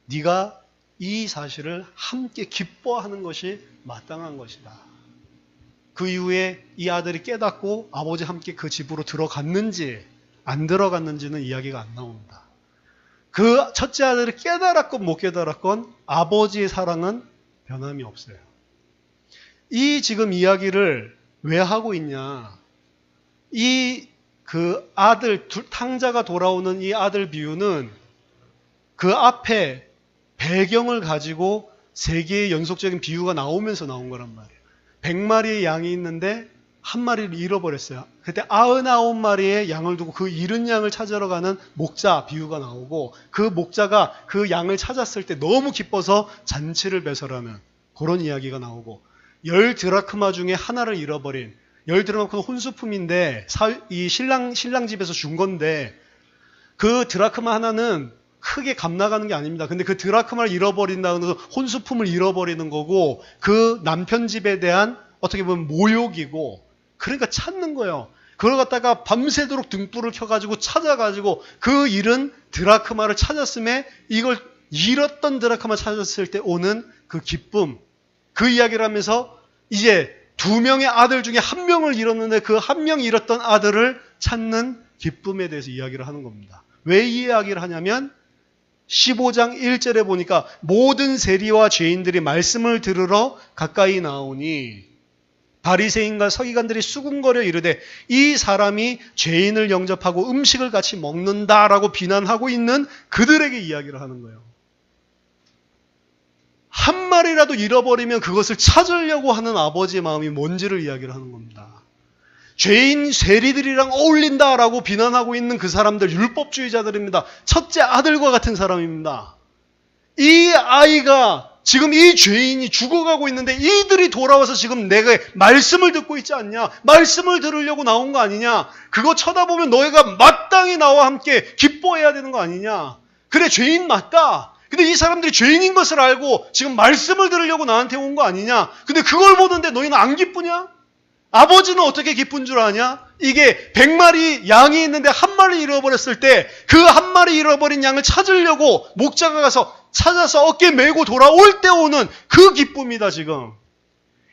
네가 이 사실을 함께 기뻐하는 것이 마땅한 것이다. 그 이후에 이 아들이 깨닫고 아버지 함께 그 집으로 들어갔는지 안 들어갔는지는 이야기가 안 나옵니다. 그 첫째 아들이 깨달았건 못 깨달았건 아버지의 사랑은 변함이 없어요. 이 지금 이야기를 왜 하고 있냐. 그 아들, 탕자가 돌아오는 이 아들 비유는 그 앞에 배경을 가지고 세 개의 연속적인 비유가 나오면서 나온 거란 말이에요. 100마리의 양이 있는데 한 마리를 잃어버렸어요. 그때 99마리의 양을 두고 그 잃은 양을 찾으러 가는 목자 비유가 나오고 그 목자가 그 양을 찾았을 때 너무 기뻐서 잔치를 배설하는 그런 이야기가 나오고 10드라크마 중에 하나를 잃어버린 10드라크마는 혼수품인데 이 신랑 집에서 준 건데 그 드라크마 하나는 크게 값 나가는 게 아닙니다. 근데 그 드라크마를 잃어버린다는 것은 혼수품을 잃어버리는 거고 그 남편 집에 대한 어떻게 보면 모욕이고 그러니까 찾는 거예요. 그걸 갖다가 밤새도록 등불을 켜가지고 찾아가지고 그 잃은 드라크마를 찾았음에 이걸 잃었던 드라크마 찾았을 때 오는 그 기쁨 그 이야기를 하면서 이제 2명의 아들 중에 1명을 잃었는데 그 1명 잃었던 아들을 찾는 기쁨에 대해서 이야기를 하는 겁니다. 왜 이 이야기를 하냐면 15장 1절에 보니까 모든 세리와 죄인들이 말씀을 들으러 가까이 나오니 바리새인과 서기관들이 수군거려 이르되 이 사람이 죄인을 영접하고 음식을 같이 먹는다라고 비난하고 있는 그들에게 이야기를 하는 거예요. 한 마리라도 잃어버리면 그것을 찾으려고 하는 아버지의 마음이 뭔지를 이야기를 하는 겁니다. 죄인 세리들이랑 어울린다라고 비난하고 있는 그 사람들 율법주의자들입니다. 첫째 아들과 같은 사람입니다. 이 아이가 지금 이 죄인이 죽어가고 있는데 이들이 돌아와서 지금 내가 말씀을 듣고 있지 않냐? 말씀을 들으려고 나온 거 아니냐? 그거 쳐다보면 너희가 마땅히 나와 함께 기뻐해야 되는 거 아니냐? 그래 죄인 맞다. 근데 이 사람들이 죄인인 것을 알고 지금 말씀을 들으려고 나한테 온 거 아니냐? 근데 그걸 보는데 너희는 안 기쁘냐? 아버지는 어떻게 기쁜 줄 아냐? 이게 100마리 양이 있는데 한 마리 잃어버렸을 때 그 한 마리 잃어버린 양을 찾으려고 목자가 가서 찾아서 어깨 메고 돌아올 때 오는 그 기쁨이다 지금.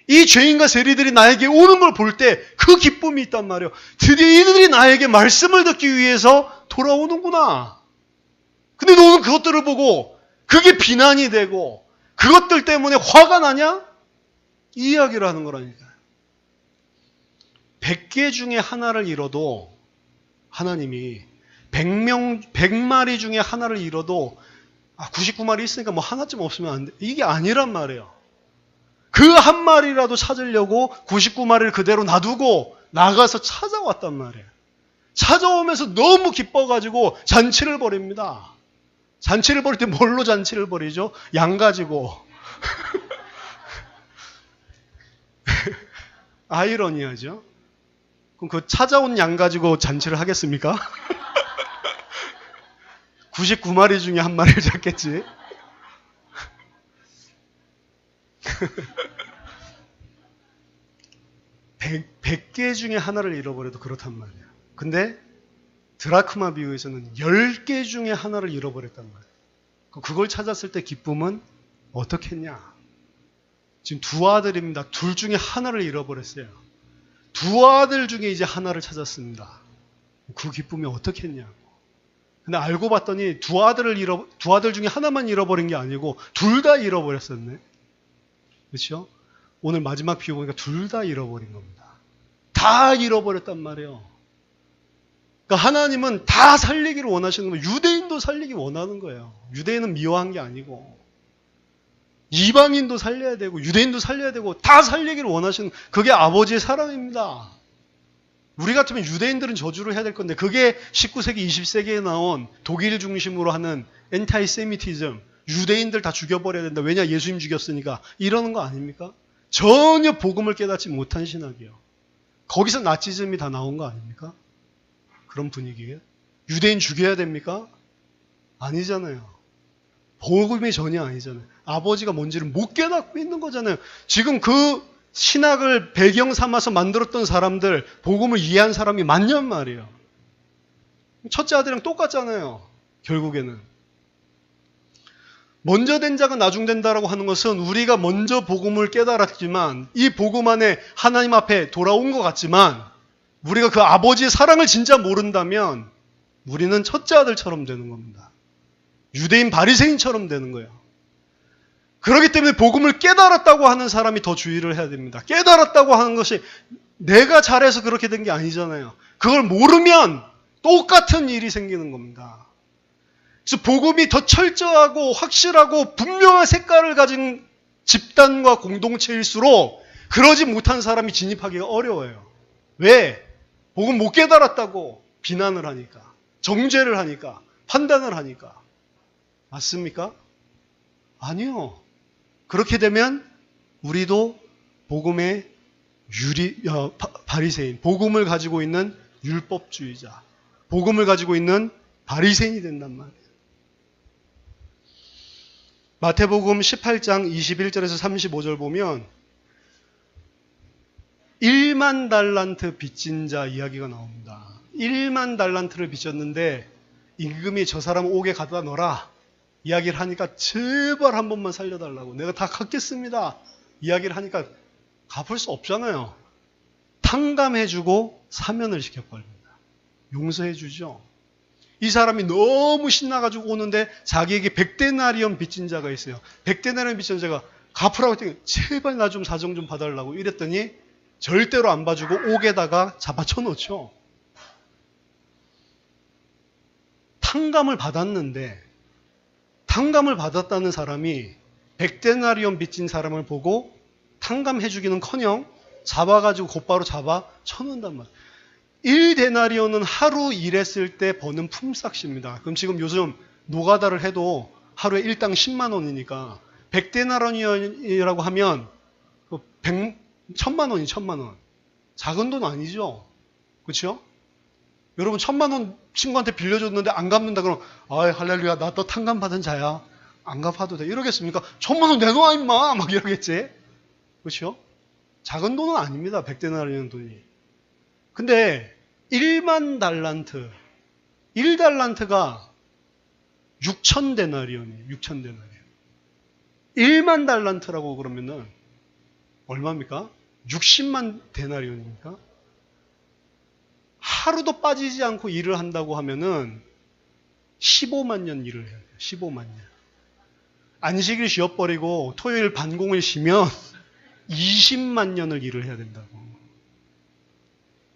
이 죄인과 세리들이 나에게 오는 걸 볼 때 그 기쁨이 있단 말이에요. 드디어 이들이 나에게 말씀을 듣기 위해서 돌아오는구나. 근데 너는 그것들을 보고 그게 비난이 되고 그것들 때문에 화가 나냐? 이 이야기를 하는 거라니까요. 100개 중에 하나를 잃어도 하나님이 100마리 중에 하나를 잃어도 99마리 있으니까 뭐 하나쯤 없으면 안 돼. 이게 아니란 말이에요. 그 한 마리라도 찾으려고 99마리를 그대로 놔두고 나가서 찾아왔단 말이에요. 찾아오면서 너무 기뻐가지고 잔치를 벌입니다. 잔치를 벌일 때 뭘로 잔치를 벌이죠? 양 가지고. 아이러니하죠? 그럼 그 찾아온 양 가지고 잔치를 하겠습니까? 99마리 중에 한 마리를 잡겠지. 100개 중에 하나를 잃어버려도 그렇단 말이에요. 근데 드라크마 비유에서는 10개 중에 하나를 잃어버렸단 말이에요. 그걸 찾았을 때 기쁨은 어떻겠냐? 지금 두 아들입니다. 둘 중에 하나를 잃어버렸어요. 두 아들 중에 이제 하나를 찾았습니다. 그 기쁨이 어떻겠냐고. 근데 알고 봤더니 두 아들 중에 하나만 잃어버린 게 아니고 둘 다 잃어버렸었네. 그렇죠? 오늘 마지막 비유 보니까 둘 다 잃어버린 겁니다. 다 잃어버렸단 말이에요. 그러니까 하나님은 다 살리기를 원하시는 거예요. 유대인도 살리기 원하는 거예요. 유대인은 미워한 게 아니고 이방인도 살려야 되고 유대인도 살려야 되고 다 살리기를 원하시는 그게 아버지의 사랑입니다. 우리 같으면 유대인들은 저주를 해야 될 건데 그게 19세기, 20세기에 나온 독일 중심으로 하는 엔타이세미티즘, 유대인들 다 죽여버려야 된다. 왜냐? 예수님 죽였으니까. 이러는 거 아닙니까? 전혀 복음을 깨닫지 못한 신학이에요. 거기서 나치즘이 다 나온 거 아닙니까? 그런 분위기에. 유대인 죽여야 됩니까? 아니잖아요. 복음이 전혀 아니잖아요. 아버지가 뭔지를 못 깨닫고 있는 거잖아요. 지금 그 신학을 배경 삼아서 만들었던 사람들, 복음을 이해한 사람이 많냔 말이에요. 첫째 아들이랑 똑같잖아요. 결국에는. 먼저 된 자가 나중 된다라고 하는 것은 우리가 먼저 복음을 깨달았지만 이 복음 안에 하나님 앞에 돌아온 것 같지만 우리가 그 아버지의 사랑을 진짜 모른다면 우리는 첫째 아들처럼 되는 겁니다. 유대인 바리새인처럼 되는 거예요. 그렇기 때문에 복음을 깨달았다고 하는 사람이 더 주의를 해야 됩니다. 깨달았다고 하는 것이 내가 잘해서 그렇게 된 게 아니잖아요. 그걸 모르면 똑같은 일이 생기는 겁니다. 그래서 복음이 더 철저하고 확실하고 분명한 색깔을 가진 집단과 공동체일수록 그러지 못한 사람이 진입하기가 어려워요. 왜? 복음 못 깨달았다고 비난을 하니까, 정죄를 하니까, 판단을 하니까. 맞습니까? 아니요. 그렇게 되면 우리도 복음의 바리새인, 복음을 가지고 있는 율법주의자, 복음을 가지고 있는 바리새인이 된단 말이에요. 마태복음 18장 21절에서 35절 보면 1만 달란트 빚진 자 이야기가 나옵니다. 1만 달란트를 빚졌는데 임금이 저 사람 옥에 갖다 넣어라 이야기를 하니까 제발 한 번만 살려달라고 내가 다 갚겠습니다 이야기를 하니까 갚을 수 없잖아요. 탕감해주고 사면을 시켜버립니다. 용서해주죠. 이 사람이 너무 신나가지고 오는데 자기에게 100데나리온 빚진 자가 있어요. 100데나리온 빚진 자가 갚으라고 했더니 제발 나 좀 사정 좀 봐달라고 이랬더니 절대로 안 봐주고 옥에다가 잡아쳐놓죠. 탕감을 받았는데 탕감을 받았다는 사람이 100데나리온 빚진 사람을 보고 탕감해주기는커녕 잡아가지고 곧바로 잡아 쳐놓는단 말이에요. 1데나리온은 하루 일했을 때 버는 품삯입니다. 그럼 지금 요즘 노가다를 해도 하루에 일당 10만 원이니까 100데나리온이라고 하면 1000만 원이 1000만 원. 작은 돈 아니죠? 그렇죠? 여러분 1000만 원 친구한테 빌려줬는데 안 갚는다 그러면 아이 할렐루야 나 또 탕감 받은 자야. 안 갚아도 돼. 이러겠습니까? 1000만 원 내놔 임마 막 이러겠지? 그렇죠? 작은 돈은 아닙니다. 100데나리온 돈이. 근데 1만 달란트, 1달란트가 6,000데나리온이에요. 6,000데나리온. 1만 달란트라고 그러면은 얼마입니까? 60만 데나리온입니까? 하루도 빠지지 않고 일을 한다고 하면은 15만 년 일을 해야 돼요. 15만 년. 안식일 쉬어버리고 토요일 반공을 쉬면 20만 년을 일을 해야 된다고.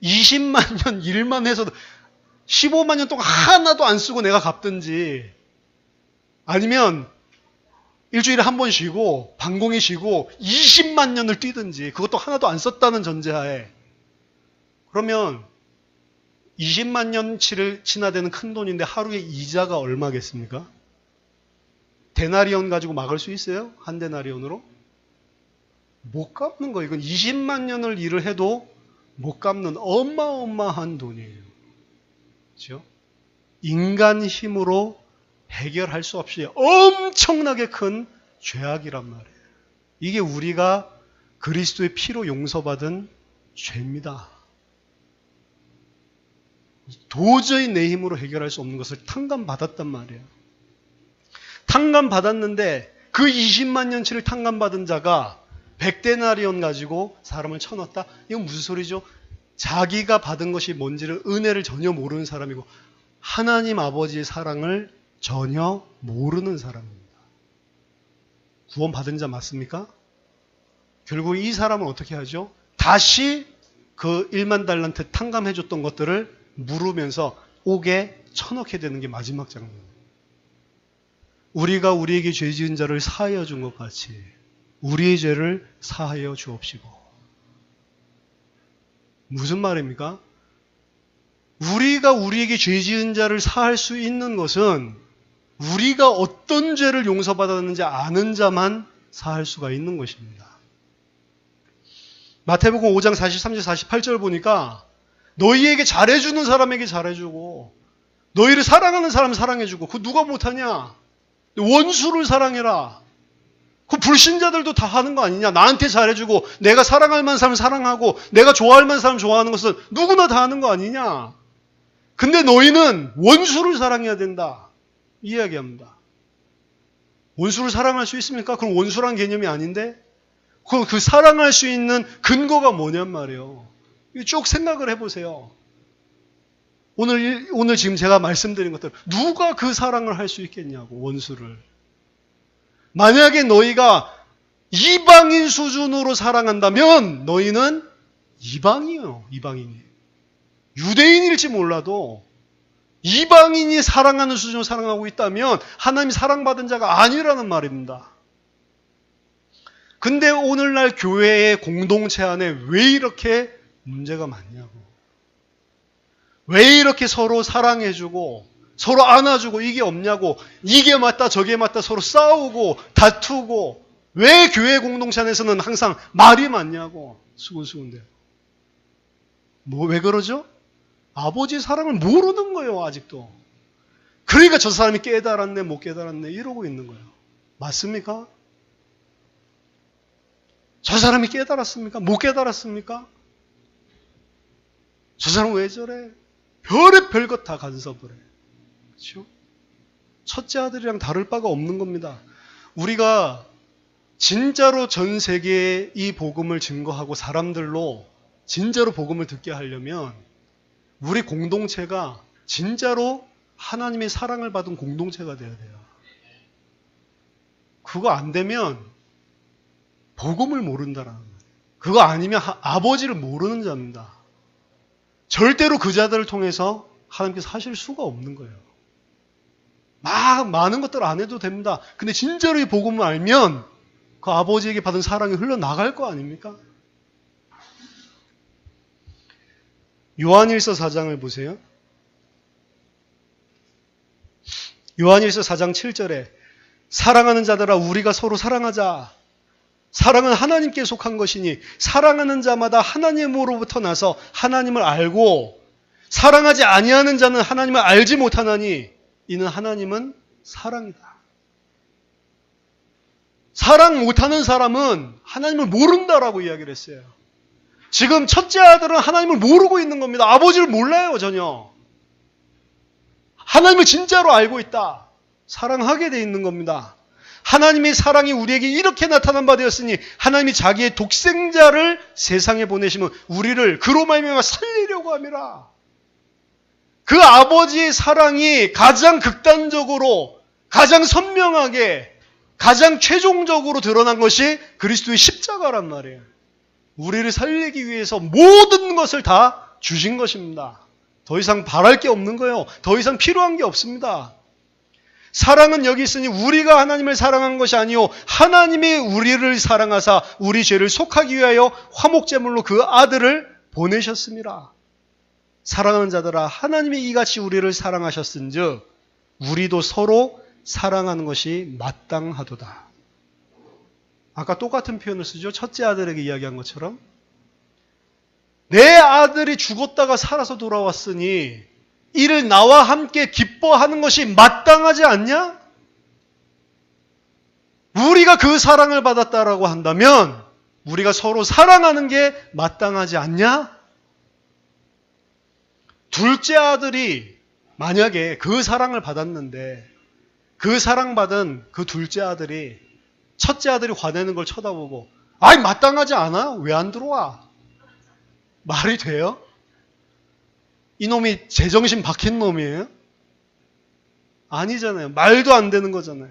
20만 년 일만 해서도 15만 년 동안 하나도 안 쓰고 내가 갚든지, 아니면 일주일에 한 번 쉬고 반공에 쉬고 20만 년을 뛰든지, 그것도 하나도 안 썼다는 전제하에, 그러면 20만 년치를 지나되는 큰 돈인데 하루에 이자가 얼마겠습니까? 데나리온 가지고 막을 수 있어요? 한 데나리온으로? 못 갚는 거예요. 이건 20만 년을 일을 해도 못 갚는 어마어마한 돈이에요. 그렇죠? 인간 힘으로 해결할 수 없이 엄청나게 큰 죄악이란 말이에요. 이게 우리가 그리스도의 피로 용서받은 죄입니다. 도저히 내 힘으로 해결할 수 없는 것을 탕감받았단 말이에요. 탕감받았는데 그 20만 년치를 탕감받은 자가 100데나리온 가지고 사람을 쳐넣었다? 이건 무슨 소리죠? 자기가 받은 것이 뭔지를, 은혜를 전혀 모르는 사람이고 하나님 아버지의 사랑을 전혀 모르는 사람입니다. 구원받은 자 맞습니까? 결국 이 사람은 어떻게 하죠? 다시 그 1만 달란트 탕감해줬던 것들을 물으면서 옥에 쳐넣게 되는 게 마지막 장면입니다. 우리가 우리에게 죄 지은 자를 사하여 준 것 같이 우리의 죄를 사하여 주옵시고. 무슨 말입니까? 우리가 우리에게 죄 지은 자를 사할 수 있는 것은 우리가 어떤 죄를 용서받았는지 아는 자만 사할 수가 있는 것입니다. 마태복음 5장 43절 48절 보니까 너희에게 잘해주는 사람에게 잘해주고 너희를 사랑하는 사람 사랑해주고, 그거 누가 못하냐? 원수를 사랑해라. 그 불신자들도 다 하는 거 아니냐? 나한테 잘해주고 내가 사랑할 만한 사람 사랑하고 내가 좋아할 만한 사람 좋아하는 것은 누구나 다 하는 거 아니냐? 근데 너희는 원수를 사랑해야 된다. 이 이야기합니다. 원수를 사랑할 수 있습니까? 그럼 원수란 개념이 아닌데? 그 사랑할 수 있는 근거가 뭐냔 말이에요. 쭉 생각을 해보세요. 오늘 지금 제가 말씀드린 것들, 누가 그 사랑을 할 수 있겠냐고, 원수를. 만약에 너희가 이방인 수준으로 사랑한다면 너희는 이방이에요. 이방인이. 유대인일지 몰라도 이방인이 사랑하는 수준으로 사랑하고 있다면 하나님이 사랑받은 자가 아니라는 말입니다. 근데 오늘날 교회의 공동체 안에 왜 이렇게 문제가 많냐고. 왜 이렇게 서로 사랑해주고 서로 안아주고 이게 없냐고. 이게 맞다 저게 맞다 서로 싸우고 다투고, 왜 교회 공동체 안에서는 항상 말이 많냐고. 수군수군데. 왜 그러죠? 아버지의 사랑을 모르는 거예요. 아직도. 그러니까 저 사람이 깨달았네 못 깨달았네 이러고 있는 거예요. 맞습니까? 저 사람이 깨달았습니까? 못 깨달았습니까? 저 사람 왜 저래? 별의 것 다 간섭을 해. 그렇죠? 첫째 아들이랑 다를 바가 없는 겁니다. 우리가 진짜로 전 세계에 이 복음을 증거하고 사람들로 진짜로 복음을 듣게 하려면 우리 공동체가 진짜로 하나님의 사랑을 받은 공동체가 돼야 돼요. 그거 안 되면 복음을 모른다라는 거예요. 그거 아니면 아버지를 모르는 자입니다. 절대로 그 자들을 통해서 하나님께서 하실 수가 없는 거예요. 많은 것들 안 해도 됩니다. 근데 진짜로 이 복음을 알면 그 아버지에게 받은 사랑이 흘러나갈 거 아닙니까? 요한일서 4장을 보세요. 요한일서 4장 7절에 사랑하는 자들아 우리가 서로 사랑하자. 사랑은 하나님께 속한 것이니 사랑하는 자마다 하나님으로부터 나서 하나님을 알고 사랑하지 아니하는 자는 하나님을 알지 못하나니 이는 하나님은 사랑이다. 사랑 못하는 사람은 하나님을 모른다라고 이야기를 했어요. 지금 첫째 아들은 하나님을 모르고 있는 겁니다. 아버지를 몰라요, 전혀. 하나님을 진짜로 알고 있다. 사랑하게 돼 있는 겁니다. 하나님의 사랑이 우리에게 이렇게 나타난 바 되었으니 하나님이 자기의 독생자를 세상에 보내시면 우리를 그로 말미암아 살리려고 함이라. 그 아버지의 사랑이 가장 극단적으로, 가장 선명하게, 가장 최종적으로 드러난 것이 그리스도의 십자가란 말이에요. 우리를 살리기 위해서 모든 것을 다 주신 것입니다. 더 이상 바랄 게 없는 거예요. 더 이상 필요한 게 없습니다. 사랑은 여기 있으니 우리가 하나님을 사랑한 것이 아니요 하나님이 우리를 사랑하사 우리 죄를 속하기 위하여 화목제물로 그 아들을 보내셨습니다. 사랑하는 자들아, 하나님이 이같이 우리를 사랑하셨은즉 우리도 서로 사랑하는 것이 마땅하도다. 아까 똑같은 표현을 쓰죠. 첫째 아들에게 이야기한 것처럼 내 아들이 죽었다가 살아서 돌아왔으니 이를 나와 함께 기뻐하는 것이 마땅하지 않냐? 우리가 그 사랑을 받았다라고 한다면 우리가 서로 사랑하는 게 마땅하지 않냐? 둘째 아들이 만약에 그 사랑을 받았는데 그 사랑받은 그 둘째 아들이 첫째 아들이 화내는 걸 쳐다보고 아이 마땅하지 않아? 왜 안 들어와? 말이 돼요? 이놈이 제정신 박힌 놈이에요? 아니잖아요. 말도 안 되는 거잖아요.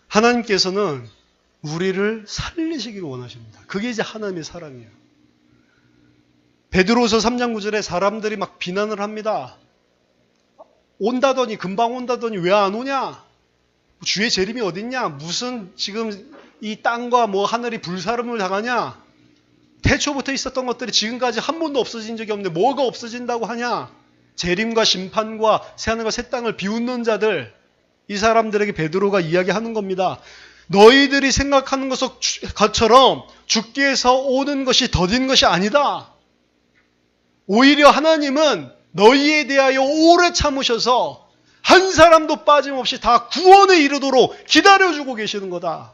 하나님께서는 우리를 살리시기를 원하십니다. 그게 이제 하나님의 사랑이에요. 베드로서 3장 9절에 사람들이 막 비난을 합니다. 온다더니 금방 온다더니 왜 안 오냐? 주의 재림이 어딨냐? 무슨 지금 이 땅과 뭐 하늘이 불사름을 당하냐? 태초부터 있었던 것들이 지금까지 한 번도 없어진 적이 없는데 뭐가 없어진다고 하냐? 재림과 심판과 새하늘과 새 땅을 비웃는 자들, 이 사람들에게 베드로가 이야기하는 겁니다. 너희들이 생각하는 것처럼 주께서 오는 것이 더딘 것이 아니다. 오히려 하나님은 너희에 대하여 오래 참으셔서 한 사람도 빠짐없이 다 구원에 이르도록 기다려주고 계시는 거다.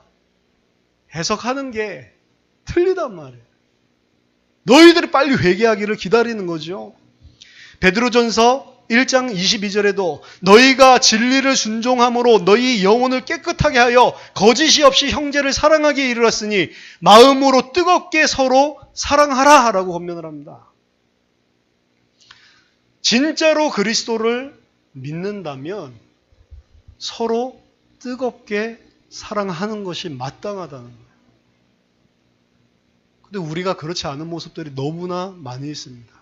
해석하는 게 틀리단 말이에요. 너희들이 빨리 회개하기를 기다리는 거죠. 베드로전서 1장 22절에도 너희가 진리를 순종함으로 너희 영혼을 깨끗하게 하여 거짓이 없이 형제를 사랑하기에 이르렀으니 마음으로 뜨겁게 서로 사랑하라 라고 권면을 합니다. 진짜로 그리스도를 믿는다면 서로 뜨겁게 사랑하는 것이 마땅하다는 거예요. 근데 우리가 그렇지 않은 모습들이 너무나 많이 있습니다.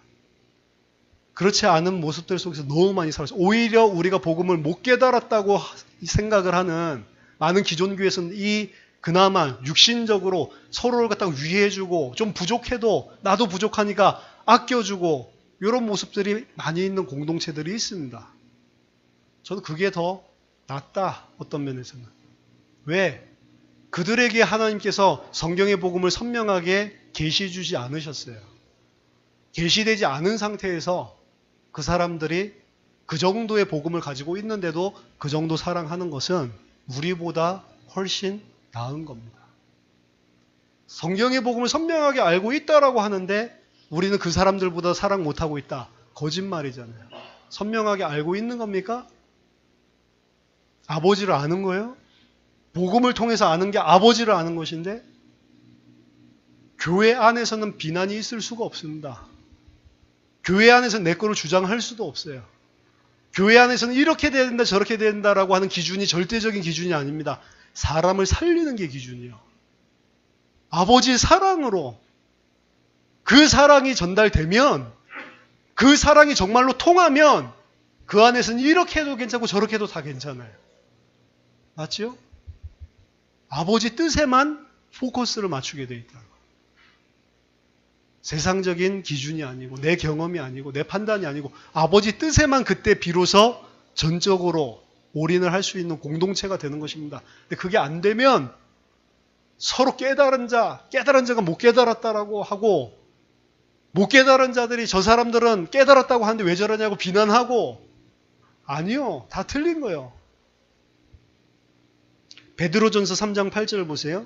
그렇지 않은 모습들 속에서 너무 많이 살았어요. 오히려 우리가 복음을 못 깨달았다고 생각을 하는 많은 기존교회에서는 이 그나마 육신적으로 서로를 갖다가 위해주고 좀 부족해도 나도 부족하니까 아껴주고 이런 모습들이 많이 있는 공동체들이 있습니다. 저는 그게 더 낫다, 어떤 면에서는. 왜? 그들에게 하나님께서 성경의 복음을 선명하게 계시해 주지 않으셨어요. 계시되지 않은 상태에서 그 사람들이 그 정도의 복음을 가지고 있는데도 그 정도 사랑하는 것은 우리보다 훨씬 나은 겁니다. 성경의 복음을 선명하게 알고 있다라고 하는데 우리는 그 사람들보다 사랑 못하고 있다. 거짓말이잖아요. 선명하게 알고 있는 겁니까? 아버지를 아는 거예요? 복음을 통해서 아는 게 아버지를 아는 것인데 교회 안에서는 비난이 있을 수가 없습니다. 교회 안에서는 내 거를 주장할 수도 없어요. 교회 안에서는 이렇게 돼야 된다 저렇게 돼야 된다라고 하는 기준이 절대적인 기준이 아닙니다. 사람을 살리는 게 기준이요. 아버지의 사랑으로 그 사랑이 전달되면 그 사랑이 정말로 통하면 그 안에서는 이렇게 해도 괜찮고 저렇게 해도 다 괜찮아요. 맞죠? 아버지 뜻에만 포커스를 맞추게 돼 있다. 세상적인 기준이 아니고 내 경험이 아니고 내 판단이 아니고 아버지 뜻에만 그때 비로소 전적으로 올인을 할 수 있는 공동체가 되는 것입니다. 근데 그게 안 되면 서로 깨달은 자가 못 깨달았다라고 하고 못 깨달은 자들이 저 사람들은 깨달았다고 하는데 왜 저러냐고 비난하고 아니요. 다 틀린 거예요. 베드로전서 3장 8절을 보세요.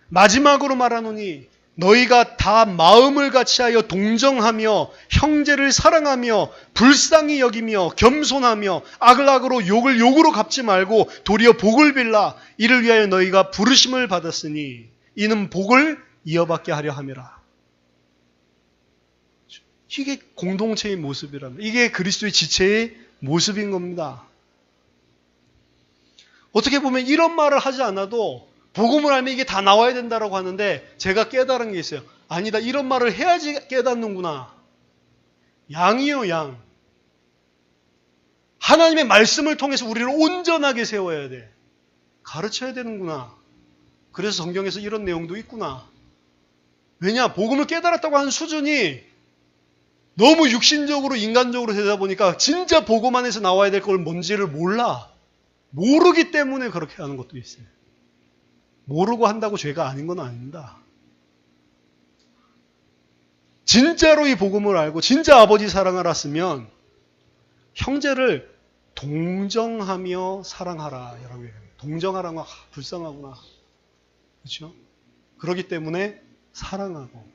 마지막으로 말하노니 너희가 다 마음을 같이하여 동정하며 형제를 사랑하며 불쌍히 여기며 겸손하며 악을 악으로 욕을 욕으로 갚지 말고 도리어 복을 빌라. 이를 위하여 너희가 부르심을 받았으니 이는 복을 이어받게 하려 함이라. 이게 공동체의 모습이랍니다. 이게 그리스도의 지체의 모습인 겁니다. 어떻게 보면 이런 말을 하지 않아도 복음을 알면 이게 다 나와야 된다라고 하는데 제가 깨달은 게 있어요. 아니다. 이런 말을 해야지 깨닫는구나. 양이요, 양. 하나님의 말씀을 통해서 우리를 온전하게 세워야 돼. 가르쳐야 되는구나. 그래서 성경에서 이런 내용도 있구나. 왜냐? 복음을 깨달았다고 하는 수준이 너무 육신적으로 인간적으로 되다 보니까 진짜 복음 안에서 나와야 될 걸 뭔지를 몰라. 모르기 때문에 그렇게 하는 것도 있어요. 모르고 한다고 죄가 아닌 건 아닙니다. 진짜로 이 복음을 알고 진짜 아버지 사랑을 알았으면 형제를 동정하며 사랑하라. 라고 얘기해요. 동정하라고 불쌍하구나. 그렇죠? 그렇기 때문에 사랑하고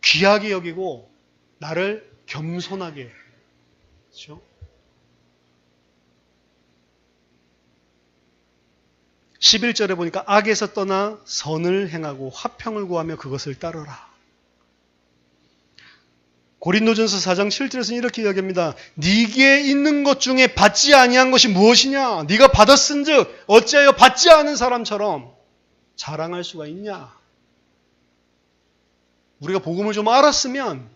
귀하게 여기고 나를 겸손하게. 그렇죠? 11절에 보니까 악에서 떠나 선을 행하고 화평을 구하며 그것을 따르라. 고린도전서 4장 7절에서는 이렇게 이야기합니다. 네게 있는 것 중에 받지 아니한 것이 무엇이냐? 네가 받았은즉 어찌하여 받지 않은 사람처럼 자랑할 수가 있냐? 우리가 복음을 좀 알았으면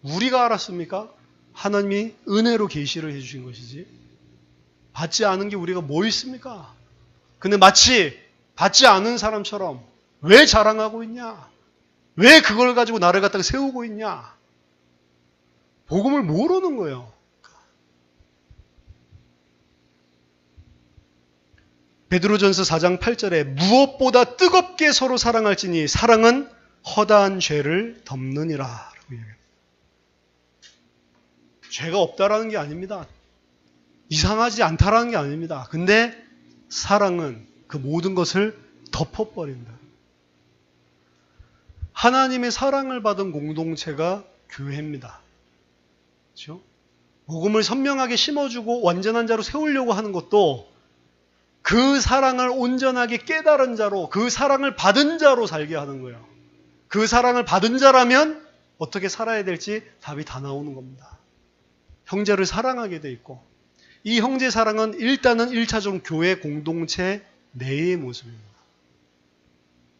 우리가 알았습니까? 하나님이 은혜로 계시를 해주신 것이지 받지 않은 게 우리가 뭐 있습니까? 근데 마치 받지 않은 사람처럼 왜 자랑하고 있냐? 왜 그걸 가지고 나를 갖다가 세우고 있냐? 복음을 모르는 거예요. 베드로전서 4장 8절에 무엇보다 뜨겁게 서로 사랑할지니 사랑은 허다한 죄를 덮느니라. 라고 얘기합니다. 죄가 없다라는 게 아닙니다. 이상하지 않다라는 게 아닙니다. 근데 사랑은 그 모든 것을 덮어버린다. 하나님의 사랑을 받은 공동체가 교회입니다. 그렇죠? 복음을 선명하게 심어주고 완전한 자로 세우려고 하는 것도 그 사랑을 온전하게 깨달은 자로, 그 사랑을 받은 자로 살게 하는 거예요. 그 사랑을 받은 자라면 어떻게 살아야 될지 답이 다 나오는 겁니다. 형제를 사랑하게 돼 있고 이 형제 사랑은 일단은 1차적으로 교회 공동체 내의 모습입니다.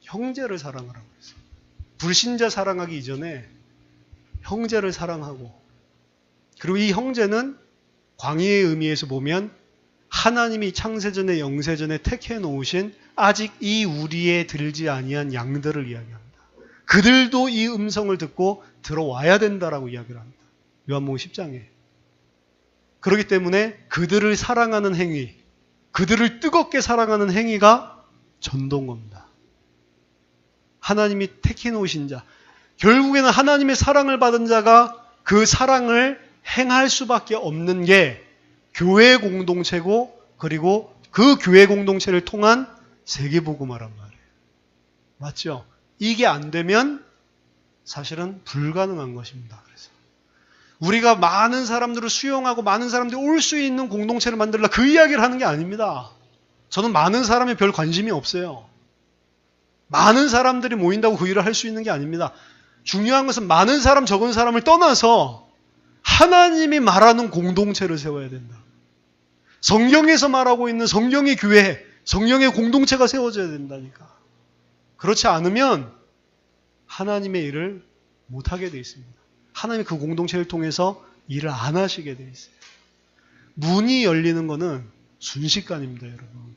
형제를 사랑하라고 했어요. 불신자 사랑하기 이전에 형제를 사랑하고 그리고 이 형제는 광의의 의미에서 보면 하나님이 창세전에 영세전에 택해 놓으신 아직 이 우리에 들지 아니한 양들을 이야기합니다. 그들도 이 음성을 듣고 들어와야 된다라고 이야기를 합니다. 요한복음 10장에. 그렇기 때문에 그들을 사랑하는 행위, 그들을 뜨겁게 사랑하는 행위가 전도입니다. 하나님이 택해 놓으신 자, 결국에는 하나님의 사랑을 받은 자가 그 사랑을 행할 수밖에 없는 게 교회 공동체고 그리고 그 교회 공동체를 통한 세계복음화란 말이에요. 맞죠? 이게 안 되면 사실은 불가능한 것입니다. 그래서 우리가 많은 사람들을 수용하고 많은 사람들이 올 수 있는 공동체를 만들라 그 이야기를 하는 게 아닙니다. 저는 많은 사람에 별 관심이 없어요. 많은 사람들이 모인다고 그 일을 할 수 있는 게 아닙니다. 중요한 것은 많은 사람, 적은 사람을 떠나서 하나님이 말하는 공동체를 세워야 된다. 성경에서 말하고 있는 성경의 교회, 성경의 공동체가 세워져야 된다니까. 그렇지 않으면 하나님의 일을 못하게 돼 있습니다. 하나님이 그 공동체를 통해서 일을 안 하시게 돼 있어요. 문이 열리는 것은 순식간입니다, 여러분.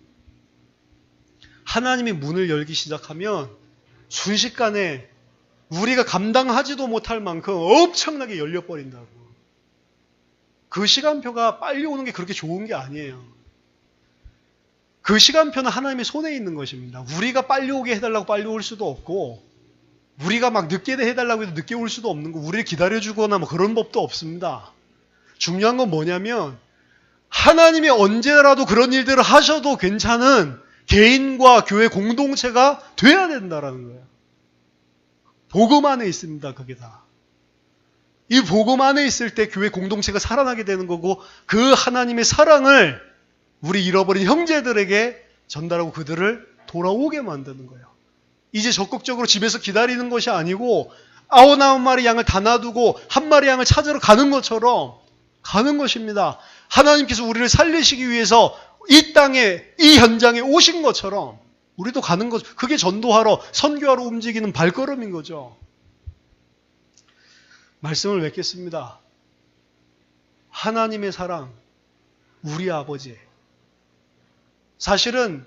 하나님이 문을 열기 시작하면 순식간에 우리가 감당하지도 못할 만큼 엄청나게 열려버린다고. 그 시간표가 빨리 오는 게 그렇게 좋은 게 아니에요. 그 시간표는 하나님의 손에 있는 것입니다. 우리가 빨리 오게 해달라고 빨리 올 수도 없고 우리가 막 늦게 해달라고 해도 늦게 올 수도 없는 거, 우리를 기다려주거나 뭐 그런 법도 없습니다. 중요한 건 뭐냐면 하나님이 언제라도 그런 일들을 하셔도 괜찮은 개인과 교회 공동체가 돼야 된다라는 거예요. 복음 안에 있습니다. 그게 다. 이 복음 안에 있을 때 교회 공동체가 살아나게 되는 거고 그 하나님의 사랑을 우리 잃어버린 형제들에게 전달하고 그들을 돌아오게 만드는 거예요. 이제 적극적으로 집에서 기다리는 것이 아니고 99마리 양을 다 놔두고 한 마리 양을 찾으러 가는 것처럼 가는 것입니다. 하나님께서 우리를 살리시기 위해서 이 땅에 이 현장에 오신 것처럼 우리도 가는 것, 그게 전도하러 선교하러 움직이는 발걸음인 거죠. 말씀을 맺겠습니다. 하나님의 사랑, 우리 아버지. 사실은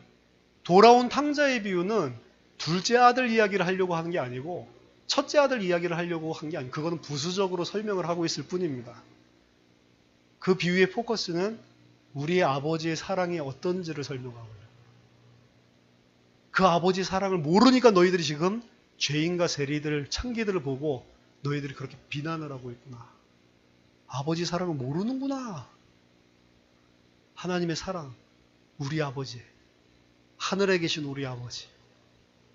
돌아온 탕자의 비유는 둘째 아들 이야기를 하려고 하는 게 아니고 첫째 아들 이야기를 하려고 한 게 아니고 그거는 부수적으로 설명을 하고 있을 뿐입니다. 그 비유의 포커스는 우리의 아버지의 사랑이 어떤지를 설명하고 있어요. 그 아버지의 사랑을 모르니까 너희들이 지금 죄인과 세리들, 창기들을 보고 너희들이 그렇게 비난을 하고 있구나. 아버지 사랑을 모르는구나. 하나님의 사랑, 우리 아버지, 하늘에 계신 우리 아버지.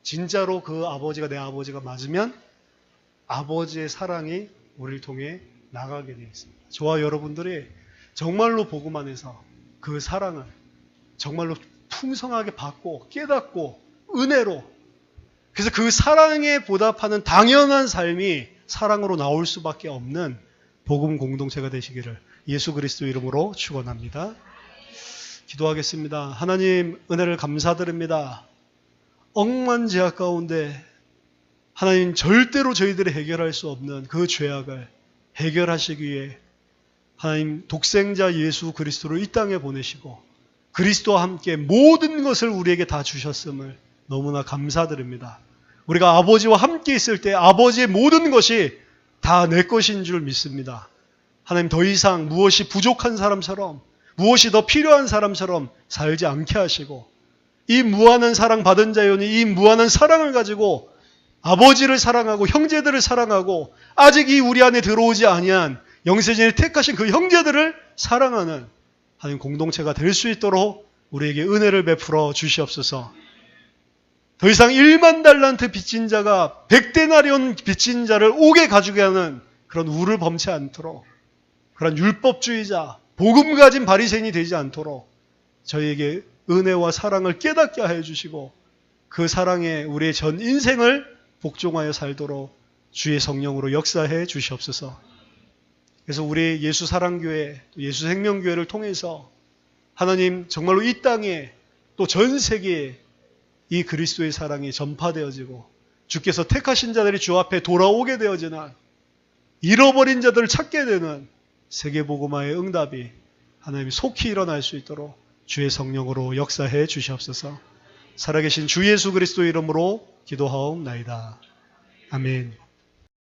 진짜로 그 아버지가 내 아버지가 맞으면 아버지의 사랑이 우리를 통해 나가게 되어 있습니다. 저와 여러분들이 정말로 복음 안에서 그 사랑을 정말로 풍성하게 받고 깨닫고 은혜로 그래서 그 사랑에 보답하는 당연한 삶이 사랑으로 나올 수밖에 없는 복음 공동체가 되시기를 예수 그리스도 이름으로 축원합니다. 기도하겠습니다. 하나님 은혜를 감사드립니다. 억만제약 가운데 하나님 절대로 저희들이 해결할 수 없는 그 죄악을 해결하시기 위해 하나님 독생자 예수 그리스도를 이 땅에 보내시고 그리스도와 함께 모든 것을 우리에게 다 주셨음을 너무나 감사드립니다. 우리가 아버지와 함께 있을 때 아버지의 모든 것이 다 내 것인 줄 믿습니다. 하나님 더 이상 무엇이 부족한 사람처럼 무엇이 더 필요한 사람처럼 살지 않게 하시고 이 무한한 사랑 받은 자연이 이 무한한 사랑을 가지고 아버지를 사랑하고 형제들을 사랑하고 아직 이 우리 안에 들어오지 아니한 영세전에 택하신 그 형제들을 사랑하는 하나님 공동체가 될 수 있도록 우리에게 은혜를 베풀어 주시옵소서. 더 이상 1만 달란트 빚진 자가 100데나리온 빚진 자를 옥에 가지게 하는 그런 우를 범치 않도록 그런 율법주의자, 복음 가진 바리새인이 되지 않도록 저희에게 은혜와 사랑을 깨닫게 하여 주시고 그 사랑에 우리의 전 인생을 복종하여 살도록 주의 성령으로 역사해 주시옵소서. 그래서 우리 예수 사랑교회, 예수 생명교회를 통해서 하나님 정말로 이 땅에 또 전 세계에 이 그리스도의 사랑이 전파되어지고 주께서 택하신 자들이 주 앞에 돌아오게 되어지는 잃어버린 자들을 찾게 되는 세계복음화의 응답이 하나님이 속히 일어날 수 있도록 주의 성령으로 역사해 주시옵소서. 살아계신 주 예수 그리스도 이름으로 기도하옵나이다. 아멘.